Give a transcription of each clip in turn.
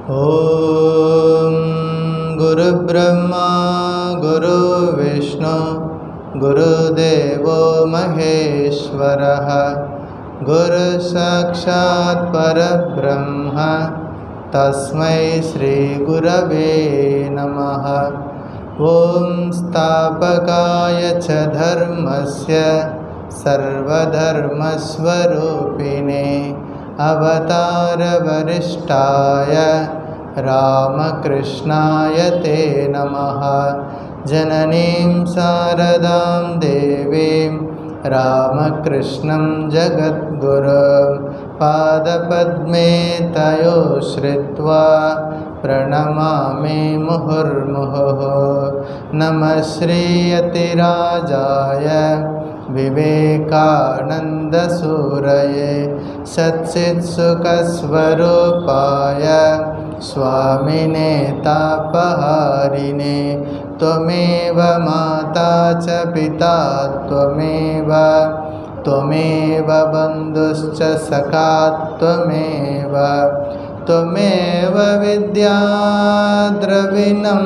ॐ गुरुब्रह्मा गुरुविष्णु गुरुदेवो महेश्वरः गुरुसाक्षात् परब्रह्म तस्मै श्रीगुरवे नमः। ॐ स्थापकाय च धर्मस्य सर्वधर्मस्वरूपिणे अवतारवरिष्ठाय रामकृष्णाय ते नमः। जननीं शारदां देवीं रामकृष्णं जगद्गुरुं पादपद्मे तयो श्रित्वा प्रणमामि मुहुर्मुहुः। नमः श्रीयतिराजाय विवेकानन्दसूरये सच्चित्सुखस्वरूपाय स्वामिने तापहारिणे त्वमेव माता च पिता त्वमेव बन्धुश्च सखा त्वमेव विद्या द्रविणं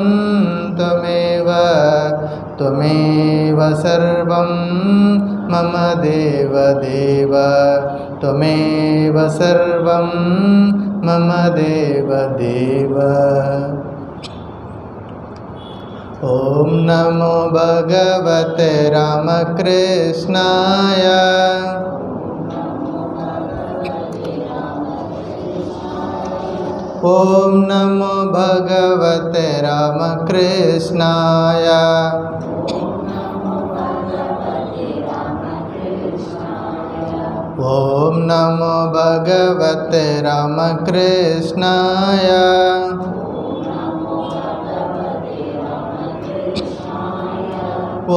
त्वमेव सर्वं मम देवदेव त्वमेव सर्वं मम देवदेव। ॐ नमो भगवते रामकृष्णाय ॐ नमो भगवते रामकृष्णाय ॐ नमो भगवते रामकृष्णाय ॐ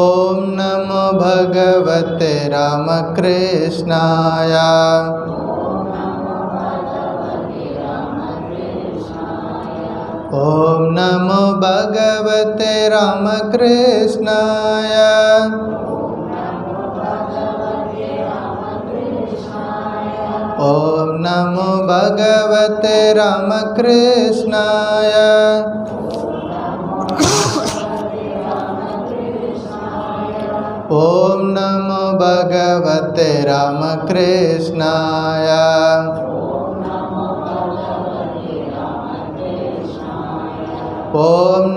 नमो भगवते रामकृष्णाय ॐ नमो भगवते रामकृष्णाय ॐ नमो भगवते रामकृष्णाय ॐ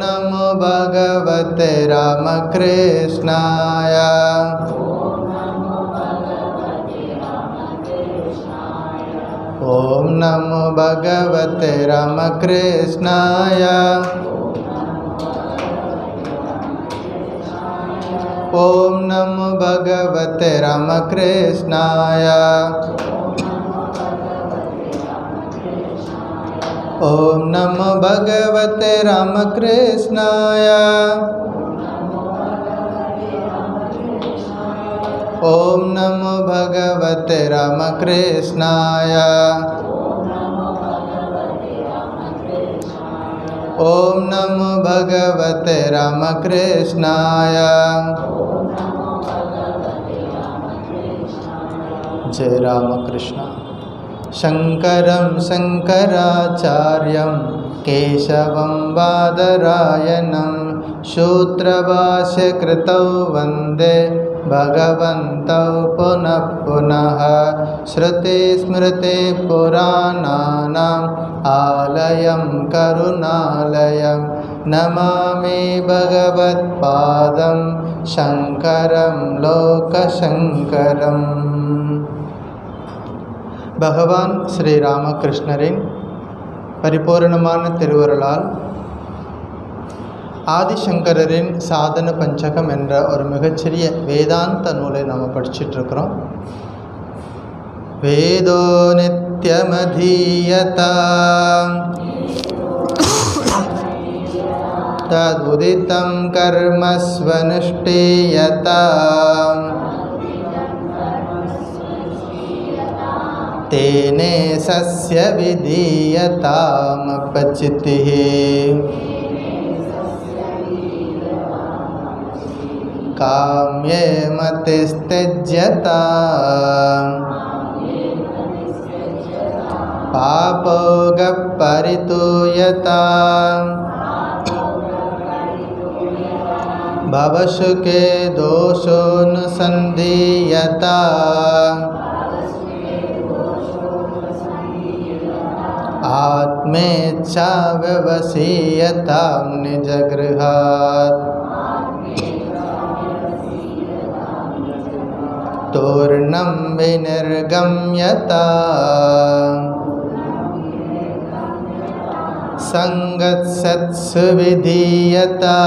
नमो भगवते रामकृष्णाय ॐ नमो भगवते रामकृष्णाय ॐ नमो भगवते रामकृष्णाय ॐ नमो भगवते रामकृष्णाय ॐ नमो भगवते रामकृष्णाय ॐ नमो भगवते रामकृष्णाय ॐ नमो भगवते रामकृष्णाय। जय रामकृष्ण। शङ्करं शङ्कराचार्यं केशवं बादरायणं सूत्रभाष्यकृतौ वन्दे भगवन्तौ पुनः पुनः। श्रुतिस्मृतिपुराणानाम् आलयं करुणालयं नमामि भगवत्पादं शङ्करं लोकशङ्करम्। பகவான் ஸ்ரீ ராமகிருஷ்ணரின் பரிபூரணமான திருவருளால் ஆதிசங்கரரின் சாதன பஞ்சகம் என்ற ஒரு மிகச்சிறிய வேதாந்த நூலை நாம் படிச்சுட்ருக்கிறோம். வேதோ நித்யமதீயதா ததுதிதம் கர்மஸ்வனுஷ்டீயதா तेने सस्य विधीयतामपचितिः। काम्ये मतिस्त्यज्यता पापोगपरितूय भवशुके दोषोऽनुसन्धीयता आत्मेच्छा व्यवसीयतां निजगृहात् तूर्णं विनिर्गम्यता संगत्सत्सु विधीयता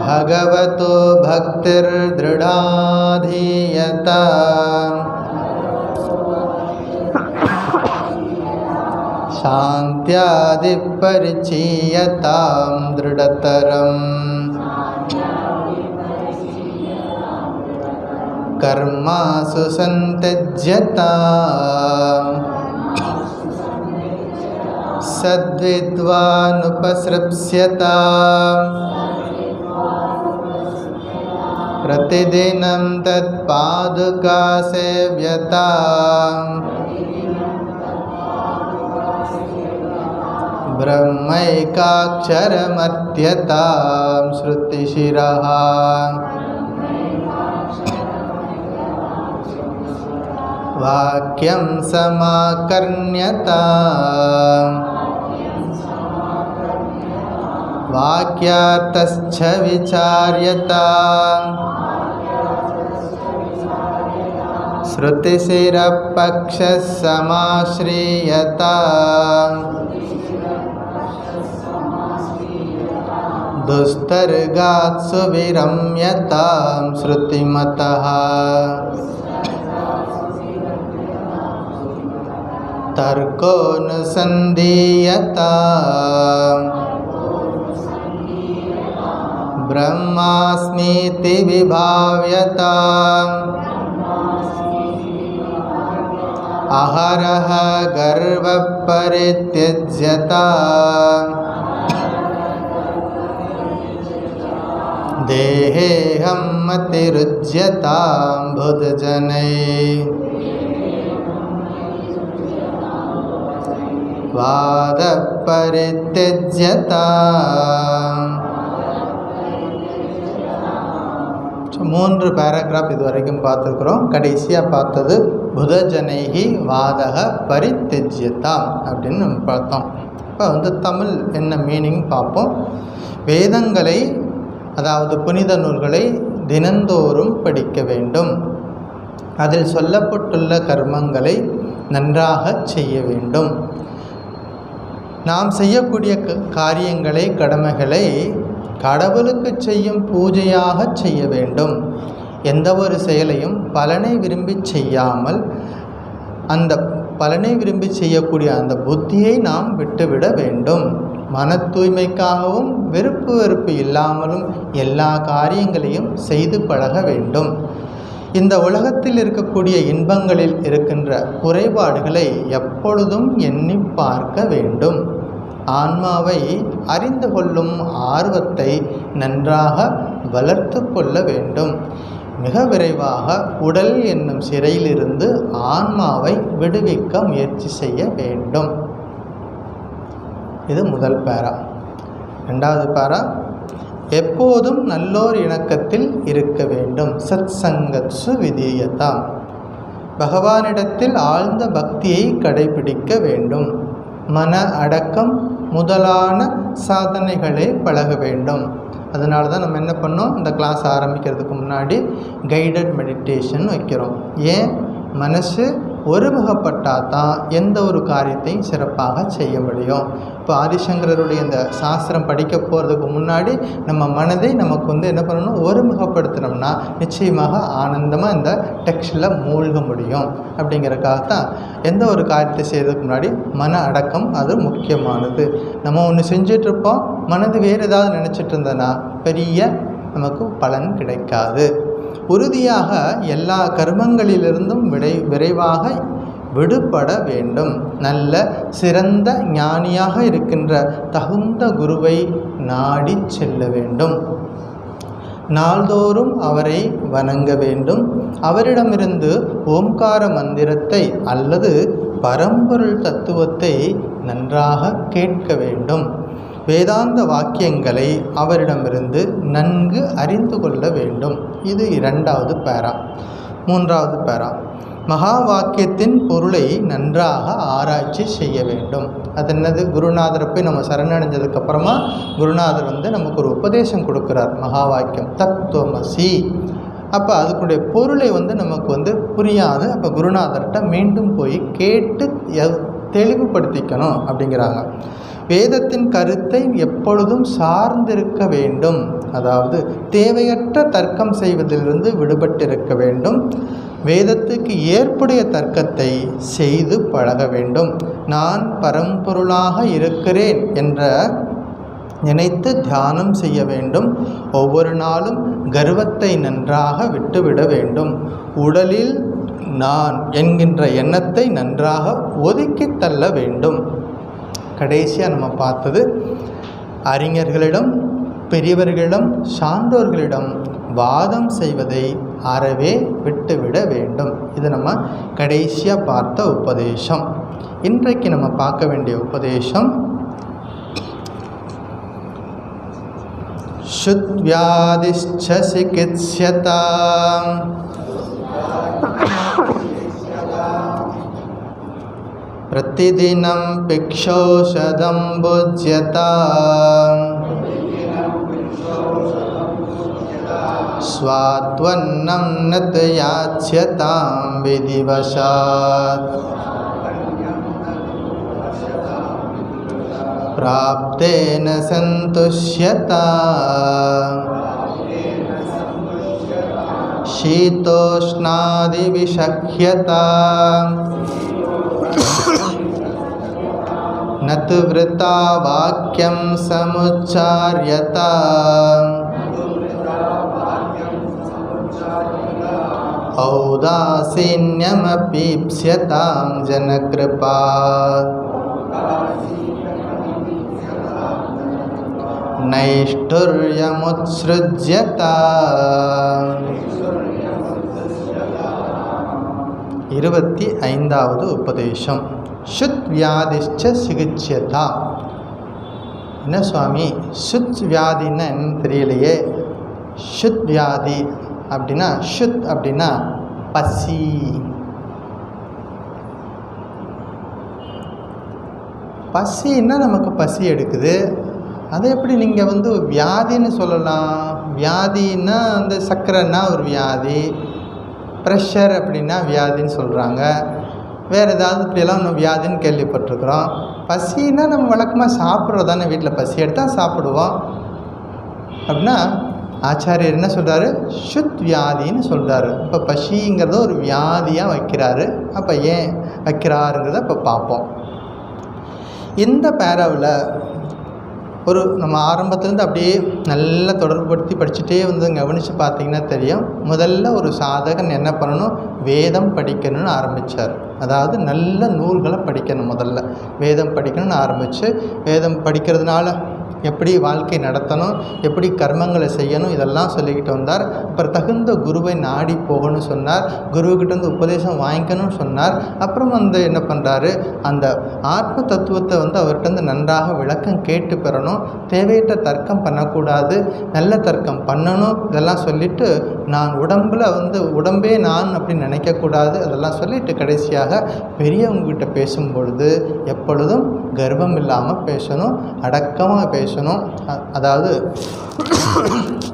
भगवतो भक्तिर्दृढाधीयता शान्त्यादिपरिचीयतां दृढतरम् कर्मासु संत्यज्यता सद्विद्वानुपसृप्स्यता प्रतिदिनं तत्पादुका सेव्यता ब्रह्मैकाक्षरमत्यतां श्रुतिशिरः वाक्यं समाकर्ण्यता वाक्यार्थश्च विचार्यता श्रुतिशिरपक्षः समाश्रियता दुस्तर्गात्सु विरम्यतां श्रुतिमतः तर्कोऽनुसन्धीयता ब्रह्मास्मीति विभाव्यता अहरः गर्वपरित्यज्यता देहेऽहं मतिरुज्यतां बुधजनैः वादपरित्यज्यता மூன்று பேராகிராஃப் இது வரைக்கும் பார்த்துருக்குறோம். கடைசியாக பார்த்தது புதஜனைகி வாதக பரித்தெஜ்யதா அப்படின்னு நம்ம பார்த்தோம். இப்போ தமிழ் என்ன மீனிங் பார்ப்போம். வேதங்களை, அதாவது புனித நூல்களை தினந்தோறும் படிக்க வேண்டும். அதில் சொல்லப்பட்டுள்ள கர்மங்களை நன்றாக செய்ய வேண்டும். நாம் செய்யக்கூடிய காரியங்களை, கடமைகளை கடவுளுக்கு செய்யும் பூஜையாக செய்ய வேண்டும். எந்த ஒரு செயலையும் பலனை விரும்பி செய்யாமல் அந்த பலனை விரும்பி செய்யக்கூடிய அந்த புத்தியை நாம் விட்டுவிட வேண்டும். மன தூய்மைக்காகவும் வெறுப்பு இல்லாமலும் எல்லா காரியங்களையும் செய்து பழக வேண்டும். இந்த உலகத்தில் இருக்கக்கூடிய இன்பங்களில் இருக்கின்ற குறைபாடுகளை எப்பொழுதும் எண்ணி பார்க்க வேண்டும். ஆன்மாவை அறிந்து கொள்ளும் ஆர்வத்தை நன்றாக வளர்த்து கொள்ள வேண்டும். மிக விரைவாக உடல் என்னும் சிறையிலிருந்து ஆன்மாவை விடுவிக்க முயற்சி செய்ய வேண்டும். இது முதல் பேரா. ரெண்டாவது பேரா, எப்போதும் நல்லோர் இணக்கத்தில் இருக்க வேண்டும். சத் சங்கத்சு விதீயதா, பகவானிடத்தில் ஆழ்ந்த பக்தியை கடைபிடிக்க வேண்டும். மன அடக்கம் முதலான சாதனைகளை பழக வேண்டும். அதனால தான் நம்ம என்ன பண்ணோம், இந்த கிளாஸ் ஆரம்பிக்கிறதுக்கு முன்னாடி கைடட் மெடிடேஷன் வைக்கிறோம். ஏன்? மனசு ஒருமுகப்பட்டால் தான் எந்த ஒரு காரியத்தையும் சிறப்பாக செய்ய முடியும். இப்போ ஆதிசங்கரருடைய இந்த சாஸ்திரம் படிக்க போகிறதுக்கு முன்னாடி நம்ம மனதை நமக்கு என்ன பண்ணணும், ஒருமுகப்படுத்தினோம்னா நிச்சயமாக ஆனந்தமாக இந்த டெக்ஸ்டில் மூழ்க முடியும். அப்படிங்கிறதுக்காகத்தான் எந்த ஒரு காரியத்தை செய்கிறதுக்கு முன்னாடி மன அடக்கம் அது முக்கியமானது. நம்ம ஒன்று செஞ்சிட்ருப்போம், மனது வேறு ஏதாவது நினச்சிட்டு இருந்தோன்னா பெரிய நமக்கு பலன் கிடைக்காது. உறுதியாக எல்லா கர்மங்களிலிருந்தும் விரைவாக விடுபட வேண்டும். நல்ல சிறந்த ஞானியாக இருக்கின்ற தகுந்த குருவை நாடி செல்ல வேண்டும். நாள்தோறும் அவரை வணங்க வேண்டும். அவரிடமிருந்து ஓம்கார மந்திரத்தை அல்லது பரம்பொருள் தத்துவத்தை நன்றாக கேட்க வேண்டும். வேதாந்த வாக்கியங்களை அவரிடமிருந்து நன்கு அறிந்து கொள்ள வேண்டும். இது 2வது பேரா. 3வது பேரா, மகா வாக்கியத்தின் பொருளை நன்றாக ஆராய்ச்சி செய்ய வேண்டும். அது என்னது? குருநாதரை போய் நம்ம சரணடைஞ்சதுக்கப்புறமா குருநாதர் நமக்கு ஒரு உபதேசம் கொடுக்குறார். மகா வாக்கியம் தத்துவமசி. அப்போ அதுக்குடைய பொருளை நமக்கு புரியாது. அப்போ குருநாதர்கிட்ட மீண்டும் போய் கேட்டு தெளிவுபடுத்திக்கணும் அப்படிங்கிறாங்க. வேதத்தின் கருத்தை எப்பொழுதும் சார்ந்திருக்க வேண்டும். அதாவது தேவையற்ற தர்க்கம் செய்வதிலிருந்து விடுபட்டிருக்க வேண்டும். வேதத்துக்கு ஏற்புடைய தர்க்கத்தை செய்து பழக வேண்டும். நான் பரம்பொருளாக இருக்கிறேன் என்ற நினைத்து தியானம் செய்ய வேண்டும். ஒவ்வொரு நாளும் கர்வத்தை நன்றாக விட்டுவிட வேண்டும். உடலில் நான் என்கின்ற எண்ணத்தை நன்றாக ஒதுக்கி தள்ள வேண்டும். கடைசியாக நம்ம பார்த்தது, அறிஞர்களிடம், பெரியவர்களிடம், சான்றோர்களிடம் வாதம் செய்வதை அறவே விட்டுவிட வேண்டும். இது நம்ம கடைசியாக பார்த்த உபதேசம். இன்றைக்கு நம்ம பார்க்க வேண்டிய உபதேசம் சுத்வ்யாதிஷ்ச சிகித்ஸ்யதாம் பிரதிதினம் பிக்ஷௌஷதம் புஜ்யதாம் ஸ்வாத்வன்னம் நத் யாச்யதாம் விதிவசாத் பிராப்தேன சந்துஷ்யதாம் ஷீதோஷ்ணாதி விஷக்யதாம் நது விருத்தா வாக்கியம் சமுச்சார்யதாம் ஔதாசீன்யமபீப்ஸ்யதாம் ஜனகிருபாத் நைஷ்டுர்யமுத்ஸ்ருஜ்யதாம். 25வது உபதேசம் சுத் வியாதிஷ்ச சிகிச்சதா. என்ன சுவாமி, சுத் வியாதின்னா என்னன்னு தெரியலையே. சுத் வியாதி அப்படின்னா, சுத் அப்படின்னா பசி. பசின்னா நமக்கு பசி எடுக்குது. அதை எப்படி நீங்கள் வியாதின்னு சொல்லலாம்? வியாதின்னா சர்க்கரைன்னா ஒரு வியாதி, ப்ரெஷர் அப்படின்னா வியாதின்னு சொல்கிறாங்க. வேறு ஏதாவது இப்படியெல்லாம் நம்ம வியாதின்னு கேள்விப்பட்டிருக்கிறோம். பசின்னா நம்ம வழக்கமாக சாப்பிட்றது தானே, வீட்டில் பசி எடுத்தால் சாப்பிடுவோம். அப்படின்னா ஆச்சாரியர் என்ன சொல்கிறாரு? சுத் வியாதின்னு சொல்கிறாரு. இப்போ பசிங்கிறத ஒரு வியாதியாக வைக்கிறாரு. அப்போ ஏன் வைக்கிறாருங்கிறத இப்போ பார்ப்போம். இந்த பேராவில் ஒரு நம்ம ஆரம்பத்துலேருந்து அப்படியே நல்லா தொடர்புபடுத்தி படிச்சுட்டே கவனித்து பார்த்திங்கன்னா தெரியும். முதல்ல ஒரு சாதகன் என்ன பண்ணணும்? வேதம் படிக்கணும்னு ஆரம்பித்தார். அதாவது நல்ல நூல்களை படிக்கணும். முதல்ல வேதம் படிக்கணும்னு ஆரம்பித்து, வேதம் படிக்கிறதுனால எப்படி வாழ்க்கை நடத்தணும், எப்படி கர்மங்களை செய்யணும், இதெல்லாம் சொல்லிக்கிட்டு வந்தார். அப்புறம் தகுந்த குருவை நாடி போகணும்னு சொன்னார். குருவுக்கிட்ட உபதேசம் வாங்கிக்கணும்னு சொன்னார். அப்புறம் என்ன பண்ணுறாரு? அந்த ஆத்ம தத்துவத்தை அவர்கிட்ட நன்றாக விளக்கம் கேட்டு பெறணும். தேவையற்ற தர்க்கம் பண்ணக்கூடாது, நல்ல தர்க்கம் பண்ணணும். இதெல்லாம் சொல்லிவிட்டு நான் உடம்பில் உடம்பே நான் அப்படின்னு நினைக்கக்கூடாது. அதெல்லாம் சொல்லிவிட்டு கடைசியாக பெரியவங்ககிட்ட பேசும்பொழுது எப்பொழுதும் கர்வம் இல்லாமல் பேசணும், அடக்கமாக பேசணும். அதாவது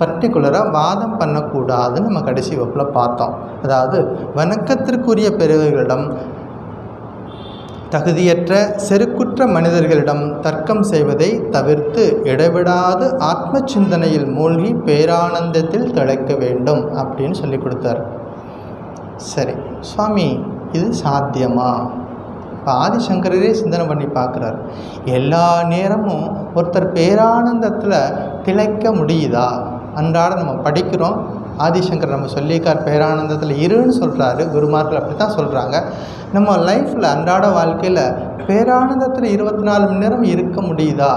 பர்டிகுலராக வாதம் பண்ணக்கூடாதுன்னு நம்ம கடைசி வகுப்பில் பார்த்தோம். அதாவது வணக்கத்திற்குரிய பெரியவர்களிடம், தகுதியற்ற செருக்குற்ற மனிதர்களிடம் தர்க்கம் செய்வதை தவிர்த்து இடைவிடாது ஆத்ம சிந்தனையில் மூழ்கி பேரானந்தத்தில் திளைக்க வேண்டும் அப்படின்னு சொல்லி கொடுத்தார். சரி சுவாமி, இது சாத்தியமா? இப்போ ஆதிசங்கரரே சிந்தனை பண்ணி பார்க்குறார். எல்லா நேரமும் ஒருத்தர் பேரானந்தத்தில் திளைக்க முடியுதா? அன்றாட நம்ம படிக்கிறோம். ஆதிசங்கர் நம்ம சொல்லியிருக்கார், பேரானந்தத்தில் இருன்னு சொல்கிறாரு. குருமார்கள் அப்படி தான் சொல்கிறாங்க. நம்ம லைஃப்பில் அன்றாட வாழ்க்கையில் பேரானந்தத்தில் 24 மணி நேரம் இருக்க முடியுதா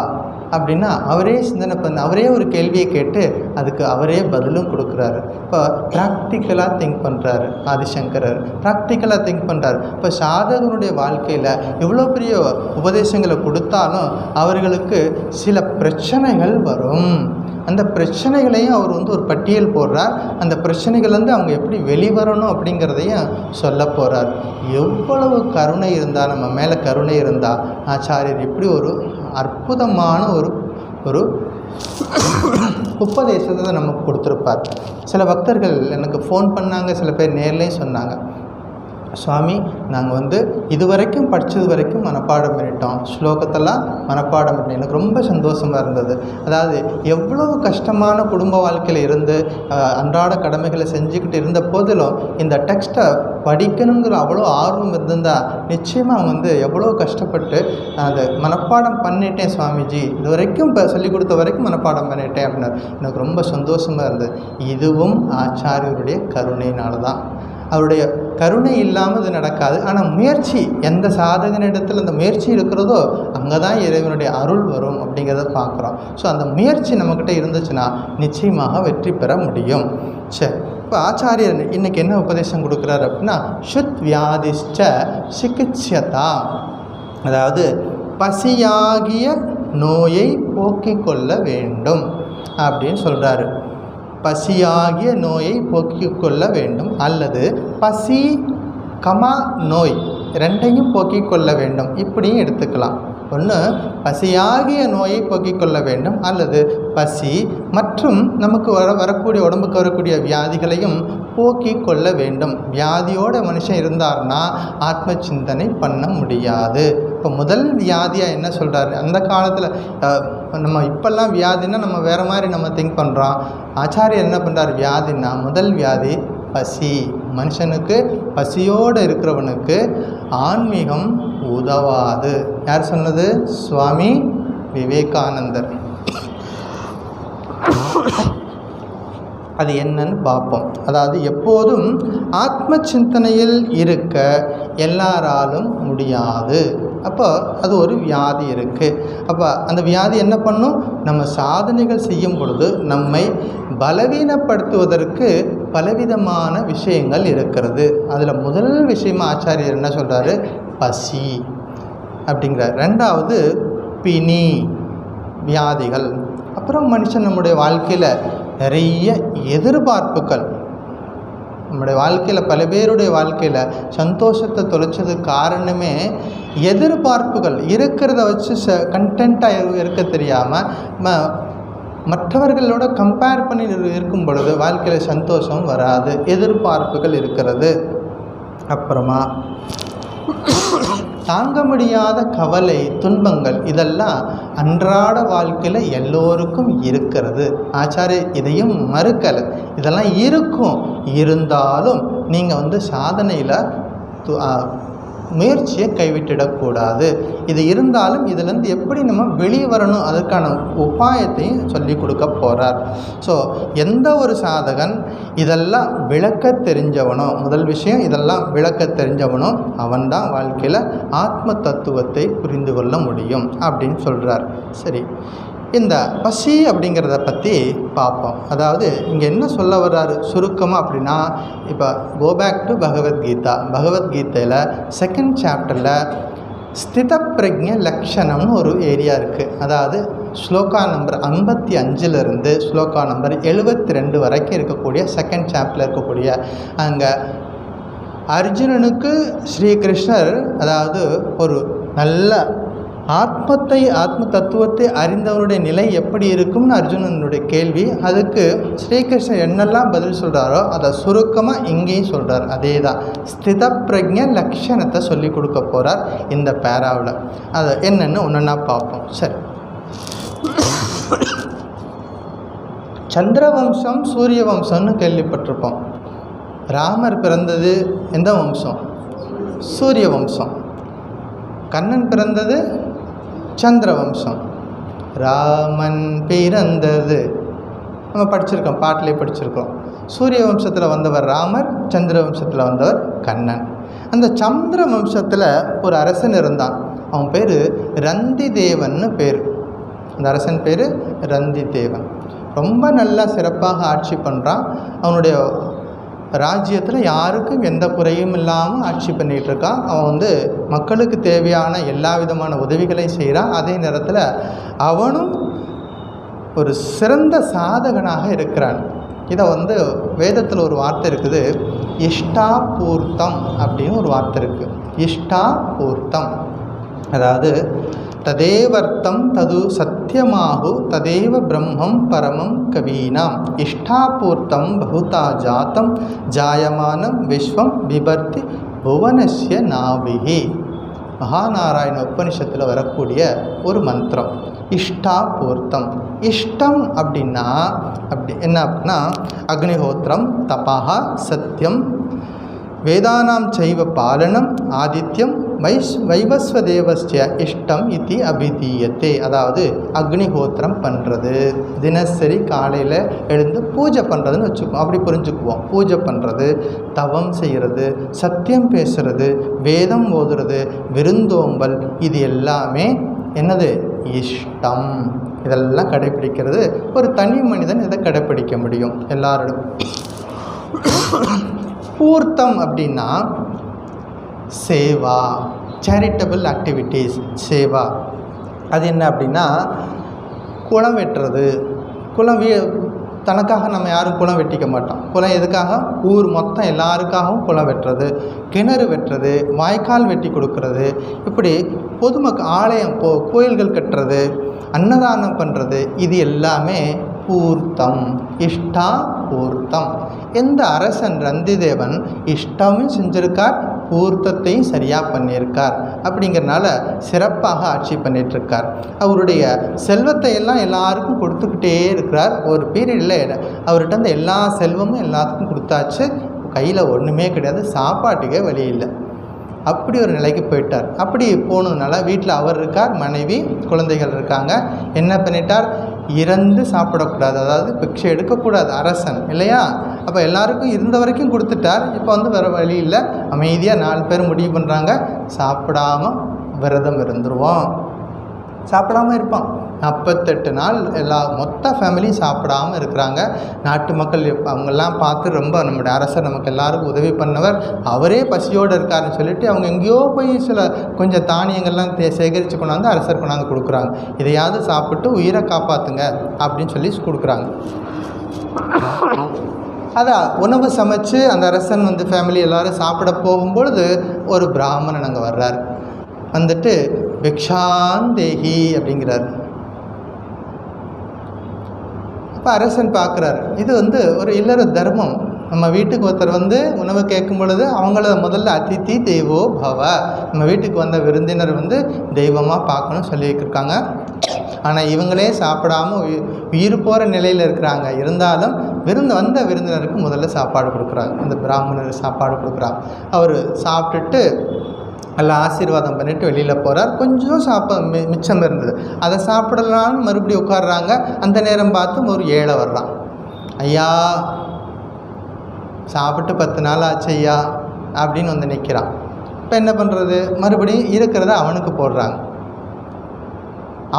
அப்படின்னா அவரே சிந்தனை பண்ண, அவரே ஒரு கேள்வியை கேட்டு அதுக்கு அவரே பதிலும் கொடுக்குறாரு. இப்போ ப்ராக்டிக்கலாக திங்க் பண்ணுறாரு ஆதிசங்கரர், ப்ராக்டிக்கலாக திங்க் பண்ணுறாரு. இப்போ சாதகனுடைய வாழ்க்கையில் இவ்வளோ பெரிய உபதேசங்களை கொடுத்தாலும் அவர்களுக்கு சில பிரச்சனைகள் வரும். அந்த பிரச்சனைகளையும் அவர் ஒரு பட்டியல் போடுறார். அந்த பிரச்சனைகள்லேருந்து அவங்க எப்படி வெளிவரணும் அப்படிங்கிறதையும் சொல்ல போகிறார். எவ்வளவு கருணை இருந்தால், நம்ம மேலே கருணை இருந்தால் ஆச்சாரியர் இப்படி ஒரு அற்புதமான ஒரு உபதேசத்தை நமக்கு கொடுத்துருப்பார். சில பக்தர்கள் எனக்கு ஃபோன் பண்ணாங்க, சில பேர் நேர்லேயும் சொன்னாங்க, சுவாமி நாங்கள் இதுவரைக்கும் படித்தது வரைக்கும் மனப்பாடம் பண்ணிட்டோம், ஸ்லோகத்தெல்லாம் மனப்பாடம் பண்ணி எனக்கு ரொம்ப சந்தோஷமாக இருந்தது. அதாவது எவ்வளவு கஷ்டமான குடும்ப வாழ்க்கையில் இருந்து அன்றாட கடமைகளை செஞ்சுக்கிட்டு இருந்த போதிலும் இந்த டெக்ஸ்ட்டை படிக்கணுங்கிற அவ்வளோ ஆர்வம் இருந்தால் நிச்சயமாக அவங்க எவ்வளோ கஷ்டப்பட்டு அதை மனப்பாடம் பண்ணிட்டேன் சுவாமிஜி, இது வரைக்கும் இப்போ சொல்லிக் கொடுத்த வரைக்கும் மனப்பாடம் பண்ணிட்டேன் அப்படின்னாரு. எனக்கு ரொம்ப சந்தோஷமாக இருந்தது. இதுவும் ஆச்சாரியருடைய கருணையினால தான். அவருடைய கருணை இல்லாமல் இது நடக்காது. ஆனால் முயற்சி, எந்த சாதகனிடத்தில் அந்த முயற்சி இருக்கிறதோ அங்கே தான் இறைவனுடைய அருள் வரும் அப்படிங்கிறத பார்க்குறோம். ஸோ அந்த முயற்சி நம்மக்கிட்ட இருந்துச்சுன்னா நிச்சயமாக வெற்றி பெற முடியும். சரி, இப்போ ஆச்சாரியர் இன்றைக்கி என்ன உபதேசம் கொடுக்குறாரு அப்படின்னா, சுத் வியாதிஷ்ட சிகிச்சதா, அதாவது பசியாகிய நோயை போக்கிக் கொள்ள வேண்டும் அப்படின்னு சொல்கிறாரு. பசியாகிய நோயை போக்கிக் கொள்ள வேண்டும், அல்லது பசி கமா நோய் ரெண்டையும் போக்கிக் கொள்ள வேண்டும், இப்படியும் எடுத்துக்கலாம். ஒன்று பசியாகிய நோயை போக்கிக் கொள்ள வேண்டும், அல்லது பசி மற்றும் நமக்கு வரக்கூடிய உடம்புக்கு வரக்கூடிய வியாதிகளையும் போக்கிக் கொள்ள வேண்டும். வியாதியோட மனுஷன் இருந்தார்னா ஆத்ம சிந்தனை பண்ண முடியாது. இப்போ முதல் வியாதியாக என்ன சொல்கிறாரு, அந்த காலத்தில் நம்ம இப்போல்லாம் வியாதின்னா நம்ம வேறு மாதிரி நம்ம திங்க் பண்ணுறோம். ஆச்சாரியர் என்ன பண்ணுறார், வியாதின்னா முதல் வியாதி பசி. மனுஷனுக்கு பசியோடு இருக்கிறவனுக்கு ஆன்மீகம் உதவாது. யார் சொன்னது? சுவாமி விவேகானந்தர். அது என்னன்னு பார்ப்போம். அதாவது எப்போதும் ஆத்ம சிந்தனையில் இருக்க எல்லாராலும் முடியாது. அப்போ அது ஒரு வியாதி இருக்குது. அப்போ அந்த வியாதி என்ன பண்ணும், நம்ம சாதனைகள் செய்யும் பொழுது நம்மை பலவீனப்படுத்துவதற்கு பலவிதமான விஷயங்கள் இருக்கிறது. அதில் முதல் விஷயமா ஆச்சாரியர் என்ன சொல்கிறாரு, பசி அப்படிங்கிறார். ரெண்டாவது பிணி, வியாதிகள். அப்புறம் மனுஷன் நம்முடைய வாழ்க்கையில் நிறைய எதிர்பார்ப்புகள். நம்முடைய வாழ்க்கையில் பல பேருடைய வாழ்க்கையில் சந்தோஷத்தை தொலைச்சதுக்கு காரணமே எதிர்பார்ப்புகள். இருக்கிறத வச்சு கண்டென்ட்டாக இருக்க தெரியாமல் மற்றவர்களோட கம்பேர் பண்ணி இருக்கும் பொழுது வாழ்க்கையில் சந்தோஷம் வராது, எதிர்பார்ப்புகள் இருக்கிறது. அப்புறமா தாங்க முடியாத கவலை, துன்பங்கள், இதெல்லாம் அன்றாட வாழ்க்கையில் எல்லோருக்கும் இருக்கிறது. ஆச்சாரியர் இதையும் மறுக்கலை, இதெல்லாம் இருக்கும். இருந்தாலும் நீங்கள் சாதனையில் முயற்சியை கைவிட்டிடக்கூடாது. இது இருந்தாலும் இதிலேருந்து எப்படி நம்ம வெளியே வரணும், அதற்கான உபாயத்தையும் சொல்லி கொடுக்க போகிறார். ஸோ எந்த ஒரு சாதகன் இதெல்லாம் விளக்க தெரிஞ்சவனோ, முதல் விஷயம் இதெல்லாம் விளக்க தெரிஞ்சவனோ அவன்தான் வாழ்க்கையில் ஆத்ம தத்துவத்தை புரிந்து கொள்ள முடியும் அப்படின்னு சொல்கிறார். சரி, இந்த பசி அப்படிங்கிறத பற்றி பார்ப்போம். அதாவது இங்கே என்ன சொல்ல வர்றாரு சுருக்கமாக அப்படின்னா, இப்போ கோபேக் டு பகவத்கீதா. பகவத்கீதையில் 2nd சாப்டரில் ஸ்தித பிரஜ்ஞ லக்ஷணம்னு ஒரு ஏரியா இருக்குது. அதாவது ஸ்லோகா நம்பர் 55 ஸ்லோகா நம்பர் 72 வரைக்கும் இருக்கக்கூடிய 2nd சாப்டரில் இருக்கக்கூடிய அங்கே அர்ஜுனனுக்கு ஸ்ரீகிருஷ்ணர், அதாவது ஒரு நல்ல ஆத்ம தத்துவத்தை அறிந்தவனுடைய நிலை எப்படி இருக்கும்னு அர்ஜுனனுடைய கேள்வி. அதுக்கு ஸ்ரீகிருஷ்ணர் என்னெல்லாம் பதில் சொல்கிறாரோ அதை சுருக்கமாக இங்கேயும் சொல்கிறார். அதே தான் ஸ்தித பிரஜ்ஞ லக்ஷணத்தை சொல்லி கொடுக்க போகிறார் இந்த பேராவில். அது என்னென்னு ஒன்றா பார்ப்போம். சரி, சந்திரவம்சம் சூரிய வம்சம்னு கேள்விப்பட்டிருப்போம். ராமர் பிறந்தது எந்த வம்சம்? சூரிய வம்சம். கண்ணன் பிறந்தது சந்திரவம்சம். ராமன் பிறந்தது நம்ம படிச்சிருக்கோம், பாட்டிலே படிச்சிருக்கோம். சூரிய வம்சத்தில் வந்தவர் ராமர், சந்திர வம்சத்தில் வந்தவர் கண்ணன். அந்த சந்திர வம்சத்தில் ஒரு அரசன் இருந்தான். அவன் பேர் ரந்தி தேவன்னு பேர். அந்த அரசன் பேர் ரந்திதேவன். ரொம்ப நல்லா சிறப்பாக ஆட்சி பண்ணுறான். அவனுடைய ராஜ்யத்தில் யாருக்கும் எந்த குறையும் இல்லாமல் ஆட்சி பண்ணிகிட்டு இருக்கான். அவன் மக்களுக்கு தேவையான எல்லா விதமான உதவிகளையும் செய்கிறான். அதே நேரத்தில் அவனும் ஒரு சிறந்த சாதகனாக இருக்கிறான். இதை வேதத்தில் ஒரு வார்த்தை இருக்குது, இஷ்டாபூர்த்தம் அப்படின்னு ஒரு வார்த்தை இருக்குது. இஷ்டாபூர்த்தம் அதாவது ததேவர்த்தம் தது சத்தியமாகு ததேவ பிரம்மம் பரமம் கவீனாம் இஷ்டாபூர்த்தம் பகுதா ஜாத்தம் ஜாயமானம் விஸ்வம் பிபர்த்தி புவனஸ்ய நாபிஹி. மகாநாராயண உபனிஷத்தில் வரக்கூடிய ஒரு மந்திரம் இஷ்டாபூர்த்தம். இஷ்டம் அப்படின்னா என்ன அப்படின்னா அக்னிஹோத்திரம், தபஹா, சத்தியம், வேதானாம் சைவ பாலனம், ஆதித்யம், வைவஸ்வதேவஸ்ய இஷ்டம் இத்தி அபிதீயத்தே. அதாவது அக்னிஹோத்திரம் பண்ணுறது, தினசரி காலையில் எழுந்து பூஜை பண்ணுறதுன்னு வச்சுக்குவோம், அப்படி புரிஞ்சுக்குவோம். பூஜை பண்ணுறது, தவம் செய்கிறது, சத்தியம் பேசுகிறது, வேதம் ஓதுறது, விருந்தோம்பல், இது எல்லாமே என்னது? இஷ்டம். இதெல்லாம் கடைப்பிடிக்கிறது ஒரு தனி மனிதன் இதை கடைப்பிடிக்க முடியும் எல்லாரோடும். பூர்த்தம் அப்படின்னா சேவா, சேரிட்டபிள் ஆக்டிவிட்டீஸ், சேவா. அது என்ன அப்படின்னா குளம் வெட்டுறது. குளம் தனக்காக நம்ம யாரும் குளம் வெட்டிக்க மாட்டோம். குளம் எதுக்காக? ஊர் மொத்தம் எல்லாருக்காகவும் குளம் வெட்டுறது, கிணறு வெட்டுறது, வாய்க்கால் வெட்டி கொடுக்கறது, இப்படி பொதுமக்கள் ஆலயம் கோயில்கள் கட்டுறது, அன்னதானம் பண்ணுறது, இது எல்லாமே பூர்த்தம், இஷ்டா பூர்த்தம். எந்த அரசன் ரந்திதேவன் இஷ்டமும் செஞ்சிருக்கார், பூர்த்தத்தையும் சரியாக பண்ணியிருக்கார். அப்படிங்கிறனால சிறப்பாக ஆட்சி பண்ணிகிட்ருக்கார். அவருடைய செல்வத்தை எல்லாம் எல்லாருக்கும் கொடுத்துக்கிட்டே இருக்கிறார். ஒரு பீரியடில் அவர்கிட்ட அந்த எல்லா செல்வமும் எல்லாத்துக்கும் கொடுத்தாச்சு, கையில் ஒன்றுமே கிடையாது, சாப்பாட்டுக்கே வழி இல்லை. அப்படி ஒரு நிலைக்கு போயிட்டார். அப்படி போனதுனால வீட்டில் அவர் இருக்கார், மனைவி, குழந்தைகள் இருக்காங்க. என்ன பண்ணிட்டார்? இறந்து சாப்பிடக்கூடாது, அதாவது பிக்ஷை எடுக்கக்கூடாது அரசன் இல்லையா? அப்போ எல்லாருக்கும் இருந்த வரைக்கும் கொடுத்துட்டார். இப்போ வேறு வழி இல்லை, அமைதியாக 4 பேர் முடிவு பண்ணுறாங்க, சாப்பிடாமல் விரதம் இருந்துருவோம். சாப்பிடாமல் இருப்பான். 48 நாள் மொத்த ஃபேமிலியும் சாப்பிடாமல் இருக்கிறாங்க. நாட்டு மக்கள் அவங்கெல்லாம் பார்த்து ரொம்ப நம்முடைய அரசர் நமக்கு எல்லாருக்கும் உதவி பண்ணவர், அவரே பசியோடு இருக்காருன்னு சொல்லிட்டு அவங்க எங்கேயோ போய் சில கொஞ்சம் தானியங்கள்லாம் சேகரித்து கொண்டாந்து அரசர் கொண்டாந்து கொடுக்குறாங்க. இதையாவது சாப்பிட்டு உயிரை காப்பாற்றுங்க அப்படின்னு சொல்லி கொடுக்குறாங்க. அதான் உணவு சமைச்சு அந்த அரசன் ஃபேமிலி எல்லோரும் சாப்பிட போகும்பொழுது ஒரு பிராமணன் அங்கே வர்றார். பிக்ஷாந்தேகி அப்படிங்கிறார். அப்போ அரசன் பார்க்குறார், இது ஒரு இல்லற தர்மம். நம்ம வீட்டுக்கு ஒருத்தர் உணவு கேட்கும் பொழுது அவங்கள முதல்ல அதித்தி தெய்வோ பவ, நம்ம வீட்டுக்கு வந்த விருந்தினர் தெய்வமாக பார்க்கணும்னு சொல்லி வச்சுருக்காங்க. ஆனால் இவங்களே சாப்பிடாமல் உயிர் போகிற நிலையில் இருக்கிறாங்க. இருந்தாலும் வந்த விருந்தினருக்கு முதல்ல சாப்பாடு கொடுக்குறாங்க. அந்த பிராமணர் சாப்பாடு கொடுக்குறாங்க. அவர் சாப்பிட்டுட்டு நல்லா ஆசீர்வாதம் பண்ணிவிட்டு வெளியில் போகிறார். கொஞ்சம் மிச்சம் இருந்தது, அதை சாப்பிடலான்னு மறுபடியும் உட்காடுறாங்க. அந்த நேரம் பார்த்து ஒரு ஏழை வர்றான். ஐயா, சாப்பிட்டு 10 நாள் ஆச்சு ஐயா அப்படின்னு நிற்கிறான். இப்போ என்ன பண்ணுறது? மறுபடியும் இருக்கிறத அவனுக்கு போடுறாங்க.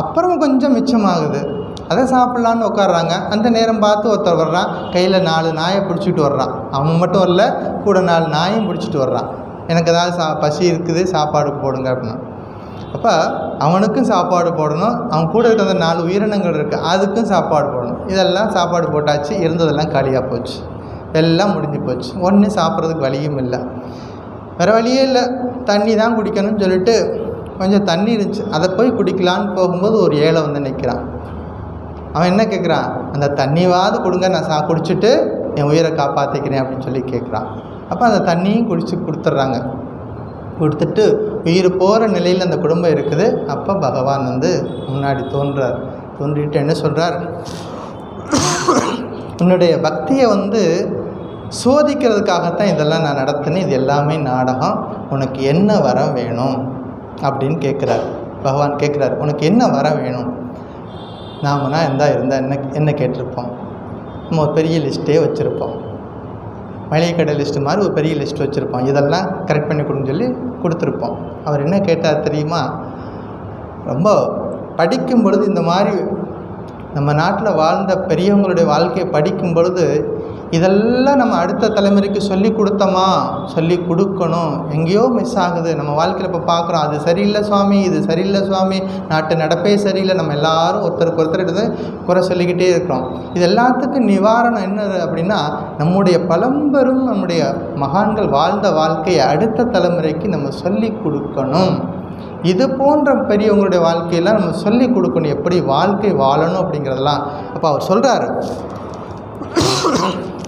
அப்புறம் கொஞ்சம் மிச்சமாகுது, அதை சாப்பிட்லான்னு உட்காடுறாங்க. அந்த நேரம் பார்த்து ஒருத்தர் வர்றான், கையில் 4 நாயை பிடிச்சிட்டு வர்றான். அவன் மட்டும் இல்லை, கூட 4 நாயும் பிடிச்சிட்டு வர்றான். எனக்கு ஏதாவது பசி இருக்குது, சாப்பாடு போடுங்க அப்படின்னா. அப்போ அவனுக்கும் சாப்பாடு போடணும், அவன் கூட இருக்கிற அந்த 4 உயிரினங்கள் இருக்குது, அதுக்கும் சாப்பாடு போடணும். இதெல்லாம் சாப்பாடு போட்டாச்சு, இருந்ததெல்லாம் காலியாக போச்சு, எல்லாம் முடிஞ்சு போச்சு. ஒன்றும் சாப்பிட்றதுக்கு வழியும் இல்லை, வேறு வழியே இல்லை, தண்ணி தான் குடிக்கணும்னு சொல்லிட்டு கொஞ்சம் தண்ணி இருந்துச்சு, அதை போய் குடிக்கலான்னு போகும்போது ஒரு ஏழை நிற்கிறான். அவன் என்ன கேட்குறான்? அந்த தண்ணியாவது கொடுங்க, நான் குடிச்சிட்டு என் உயிரை காப்பாற்றிக்கிறேன் அப்படின்னு சொல்லி கேட்குறான். அப்போ அந்த தண்ணியும் கொடுத்துட்றாங்க. கொடுத்துட்டு உயிர் போகிற நிலையில் அந்த குடும்பம் இருக்குது. அப்போ பகவான் முன்னாடி தோன்றார். தோன்றிட்டு என்ன சொல்கிறார்? உன்னுடைய பக்தியை சோதிக்கிறதுக்காகத்தான் இதெல்லாம் நான் நடத்தினேன், இது எல்லாமே நாடகம். உனக்கு என்ன வரம் வேணும் அப்படின்னு கேட்குறார். பகவான் கேட்குறார், உனக்கு என்ன வரம் வேணும்? நாமனா இருந்தால் என்ன கேட்டிருப்போம்? நம்ம ஒரு பெரிய லிஸ்ட்டே வச்சுருப்போம், மளிகை கடை லிஸ்ட்டு மாதிரி ஒரு பெரிய லிஸ்ட் வச்சுருப்போம், இதெல்லாம் கரெக்ட் பண்ணி கொடுன்னு சொல்லி கொடுத்துருப்போம். அவர் என்ன கேட்டார் தெரியுமா? ரொம்ப படிக்கும் பொழுது இந்த மாதிரி நம்ம நாட்டில் வாழ்ந்த பெரியவங்களுடைய வாழ்க்கையை படிக்கும் பொழுது இதெல்லாம் நம்ம அடுத்த தலைமுறைக்கு சொல்லி கொடுத்தோமா, சொல்லி கொடுக்கணும். எங்கேயோ மிஸ் ஆகுது நம்ம வாழ்க்கையில். இப்போ பார்க்குறோம், அது சரியில்லை சுவாமி, இது சரியில்லை சுவாமி, நாட்டு நடப்பே சரியில்லை, நம்ம எல்லாரும் ஒருத்தருக்கு ஒருத்தர் எடுத்து குறை சொல்லிக்கிட்டே இருக்கிறோம். இது எல்லாத்துக்கும் நிவாரணம் என்ன அப்படின்னா, நம்முடைய பழம்பெரும் நம்முடைய மகான்கள் வாழ்ந்த வாழ்க்கையை அடுத்த தலைமுறைக்கு நம்ம சொல்லி கொடுக்கணும். இது போன்ற பெரியவங்களுடைய வாழ்க்கையெல்லாம் நம்ம சொல்லி கொடுக்கணும், எப்படி வாழ்க்கை வாழணும் அப்படிங்கிறதெல்லாம். அப்போ அவர் சொல்கிறாரு,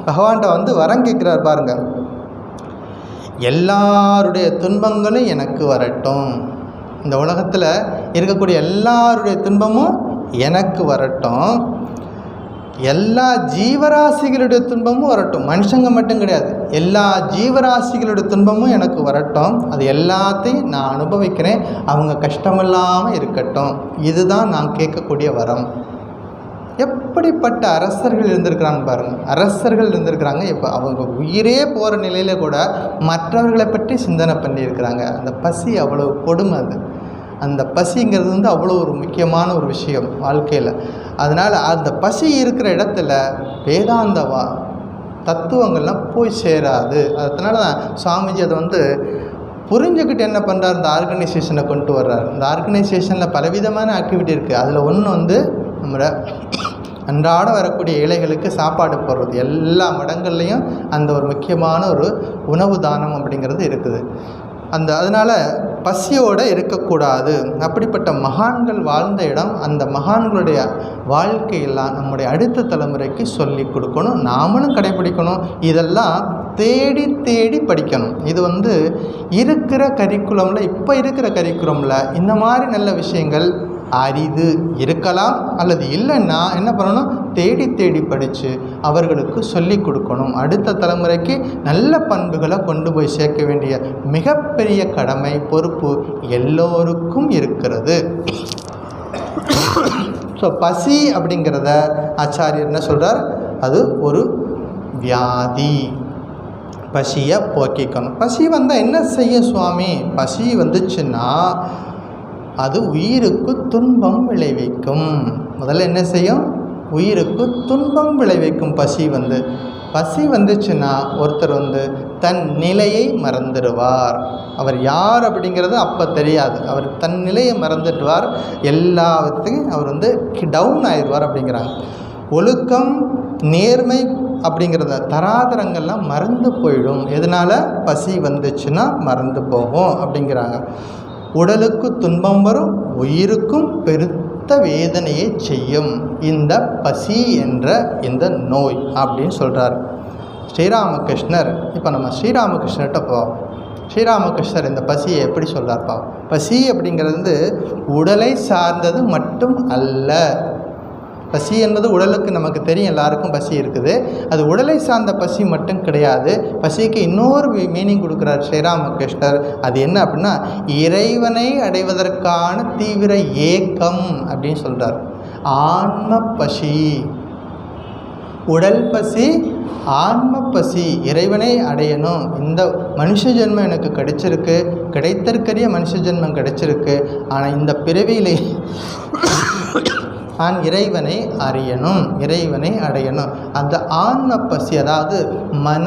பகவான்கிட்ட வரம் கேட்குறார் பாருங்க, எல்லாருடைய துன்பங்களும் எனக்கு வரட்டும், இந்த உலகத்தில் இருக்கக்கூடிய எல்லாருடைய துன்பமும் எனக்கு வரட்டும், எல்லா ஜீவராசிகளுடைய துன்பமும் வரட்டும், மனுஷங்க மட்டும் கிடையாது, எல்லா ஜீவராசிகளுடைய துன்பமும் எனக்கு வரட்டும், அது எல்லாத்தையும் நான் அனுபவிக்கிறேன், அவங்க கஷ்டமில்லாமல் இருக்கட்டும். இதுதான் நான் கேட்கக்கூடிய வரம். எப்படிப்பட்ட அரசர்கள் இருந்திருக்கிறாங்க பாருங்கள், அரசர்கள் இருந்திருக்கிறாங்க. இப்போ அவங்க உயிரே போகிற நிலையில் கூட மற்றவர்களை பற்றி சிந்தனை பண்ணியிருக்கிறாங்க. அந்த பசி அவ்வளோ கொடுமை. அந்த பசிங்கிறது அவ்வளோ ஒரு முக்கியமான ஒரு விஷயம் வாழ்க்கையில். அதனால் அந்த பசி இருக்கிற இடத்துல வேதாந்தவா தத்துவங்கள்லாம் போய் சேராது. அதனால தான் சுவாமிஜி அதை புரிஞ்சுக்கிட்டு என்ன பண்ணுறார், இந்த ஆர்கனைசேஷனை கொண்டு வர்றார். இந்த ஆர்கனைசேஷனில் பலவிதமான ஆக்டிவிட்டி இருக்குது. அதில் ஒன்று நம்மளோட அன்றாட வரக்கூடிய ஏழைகளுக்கு சாப்பாடு போடுறது. எல்லா மடங்கள்லேயும் அந்த ஒரு முக்கியமான ஒரு உணவு தானம் அப்படிங்கிறது இருக்குது. அதனால் பசியோடு இருக்கக்கூடாது. அப்படிப்பட்ட மகான்கள் வாழ்ந்த இடம். அந்த மகான்களுடைய வாழ்க்கையெல்லாம் நம்முடைய அடுத்த தலைமுறைக்கு சொல்லி கொடுக்கணும், நாமளும் கடைபிடிக்கணும். இதெல்லாம் தேடி தேடி படிக்கணும். இது இருக்கிற கரிக்குலமில், இப்போ இருக்கிற கரிக்குலமில் இந்த மாதிரி நல்ல விஷயங்கள் அரிது இருக்கலாம், அல்லது இல்லைன்னா என்ன பண்ணணும், தேடி தேடி படித்து அவர்களுக்கு சொல்லி கொடுக்கணும். அடுத்த தலைமுறைக்கு நல்ல பண்புகளை கொண்டு போய் சேர்க்க வேண்டிய மிகப்பெரிய கடமை, பொறுப்பு எல்லோருக்கும் இருக்கிறது. ஸோ பசி அப்படிங்கிறத ஆச்சாரியர் என்ன சொல்கிறார், அது ஒரு வியாதி. பசியை போக்கிக்கணும். பசி வந்தால் என்ன செய்ய சுவாமி? பசி வந்துச்சுன்னா அது உயிருக்கு துன்பம் விளைவிக்கும். முதல்ல என்ன செய்யும், உயிருக்கு துன்பம் விளைவிக்கும். பசி வந்துச்சுன்னா ஒருத்தர் தன் நிலையை மறந்துடுவார். அவர் யார் அப்படிங்கிறது அப்போ தெரியாது. அவர் தன் நிலையை மறந்துடுவார். எல்லாத்துக்கும் அவர் டவுன் ஆயிடுவார் அப்படிங்கிறாங்க. ஒழுக்கம், நேர்மை அப்படிங்கிறத தராதரங்கள்லாம் மறந்து போயிடும். எதனால்? பசி வந்துச்சுன்னா மறந்து போகும் அப்படிங்கிறாங்க. உடலுக்கு துன்பம் வரும், உயிருக்கும் பெருத்த வேதனையை செய்யும் இந்த பசி என்ற இந்த நோய் அப்படின்னு சொல்கிறார் ஸ்ரீராமகிருஷ்ணர். இப்போ நம்ம ஸ்ரீராமகிருஷ்ணர்கிட்ட போவோம். ஸ்ரீராமகிருஷ்ணர் இந்த பசியை எப்படி சொல்கிறார்ப்பா? பசி அப்படிங்கிறது உடலை சார்ந்தது மட்டும் அல்ல. பசி என்பது உடலுக்கு நமக்கு தெரியும், எல்லாருக்கும் பசி இருக்குது. அது உடலை சார்ந்த பசி மட்டும் கிடையாது. பசிக்கு இன்னொரு மீனிங் கொடுக்குறார் ஸ்ரீராமகிருஷ்ணர். அது என்ன அப்படின்னா, இறைவனை அடைவதற்கான தீவிர ஏக்கம் அப்படின்னு சொல்கிறார். ஆன்ம பசி, உடல் பசி, ஆன்ம பசி, இறைவனை அடையணும். இந்த மனுஷ ஜென்மம் எனக்கு கிடைச்சிருக்கு, கிடைத்தற்கரிய மனுஷ ஜென்மம் கிடைச்சிருக்கு. ஆனால் இந்த பிறவியிலே நான் இறைவனை அறியணும், இறைவனை அடையணும். அந்த ஆன்ம பசி, அதாவது மன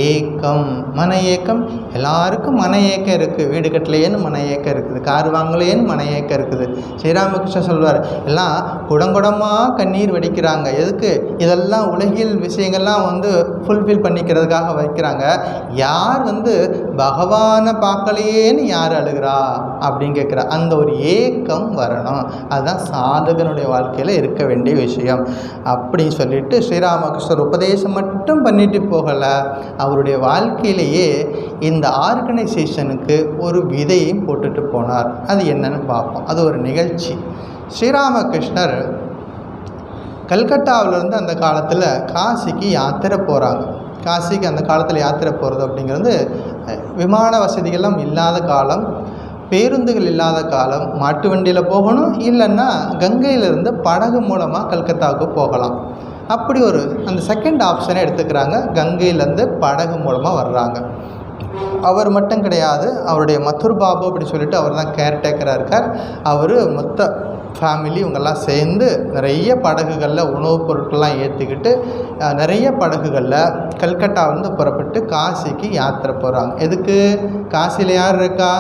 ஏக்கம். மன ஏக்கம் எல்லாருக்கும் மன ஏக்கம் இருக்குது. வீடு கட்டலையேன்னு மன ஏக்கம் இருக்குது, கார் வாங்கலையேன்னு மன ஏக்கம் இருக்குது. ஸ்ரீராமகிருஷ்ணன் சொல்வார், எல்லாம் குடங்குடமாக கண்ணீர் வடிக்கிறாங்க. எதுக்கு? இதெல்லாம் உலகில் விஷயங்கள்லாம் ஃபுல்ஃபில் பண்ணிக்கிறதுக்காக வைக்கிறாங்க. யார் பகவானை பார்க்கலையேன்னு யார் அழுகிறா அப்படின்னு கேட்குறா. அந்த ஒரு ஏக்கம் வரணும். அதுதான் சாதகனுடைய வாழ்க்கையில் இருக்க வேண்டிய விஷயம் அப்படின்னு சொல்லிட்டு ஸ்ரீராமகிருஷ்ணர் உபதேசம் மட்டும் பண்ணிட்டு போகலை. அவருடைய வாழ்க்கையிலேயே இந்த ஆர்கனைசேஷனுக்கு ஒரு விதையும் போட்டுட்டு போனார். அது என்னன்னு பார்ப்போம். அது ஒரு நிகழ்ச்சி. ஸ்ரீராமகிருஷ்ணர் கல்கட்டாவிலேருந்து அந்த காலத்தில் காசிக்கு யாத்திரை போகிறாங்க. காசிக்கு அந்த காலத்தில் யாத்திரை போகிறது அப்படிங்கிறது விமான வசதிகள்லாம் இல்லாத காலம், பேருந்துகள் இல்லாத காலம். மாட்டு வண்டியில் போகணும், இல்லைன்னா கங்கையிலிருந்து படகு மூலமாக கல்கத்தாவுக்கு போகலாம். அப்படி அந்த செகண்ட் ஆப்ஷனை எடுத்துக்கிறாங்க. கங்கையிலேருந்து படகு மூலமாக வர்றாங்க. அவர் மட்டும் கிடையாது, அவருடைய மதுர் பாபு அப்படின்னு சொல்லிட்டு அவர் தான் கேர்டேக்கராக இருக்கார். அவர் மொத்த ஃபேமிலி இவங்கெல்லாம் சேர்ந்து நிறைய படகுகளில் உணவுப் பொருட்கள்லாம் ஏற்றிக்கிட்டு நிறைய படகுகளில் கல்கட்டாவிலேருந்து புறப்பட்டு காசிக்கு யாத்திரை போகிறாங்க. எதுக்கு? காசியில் யார் இருக்கா?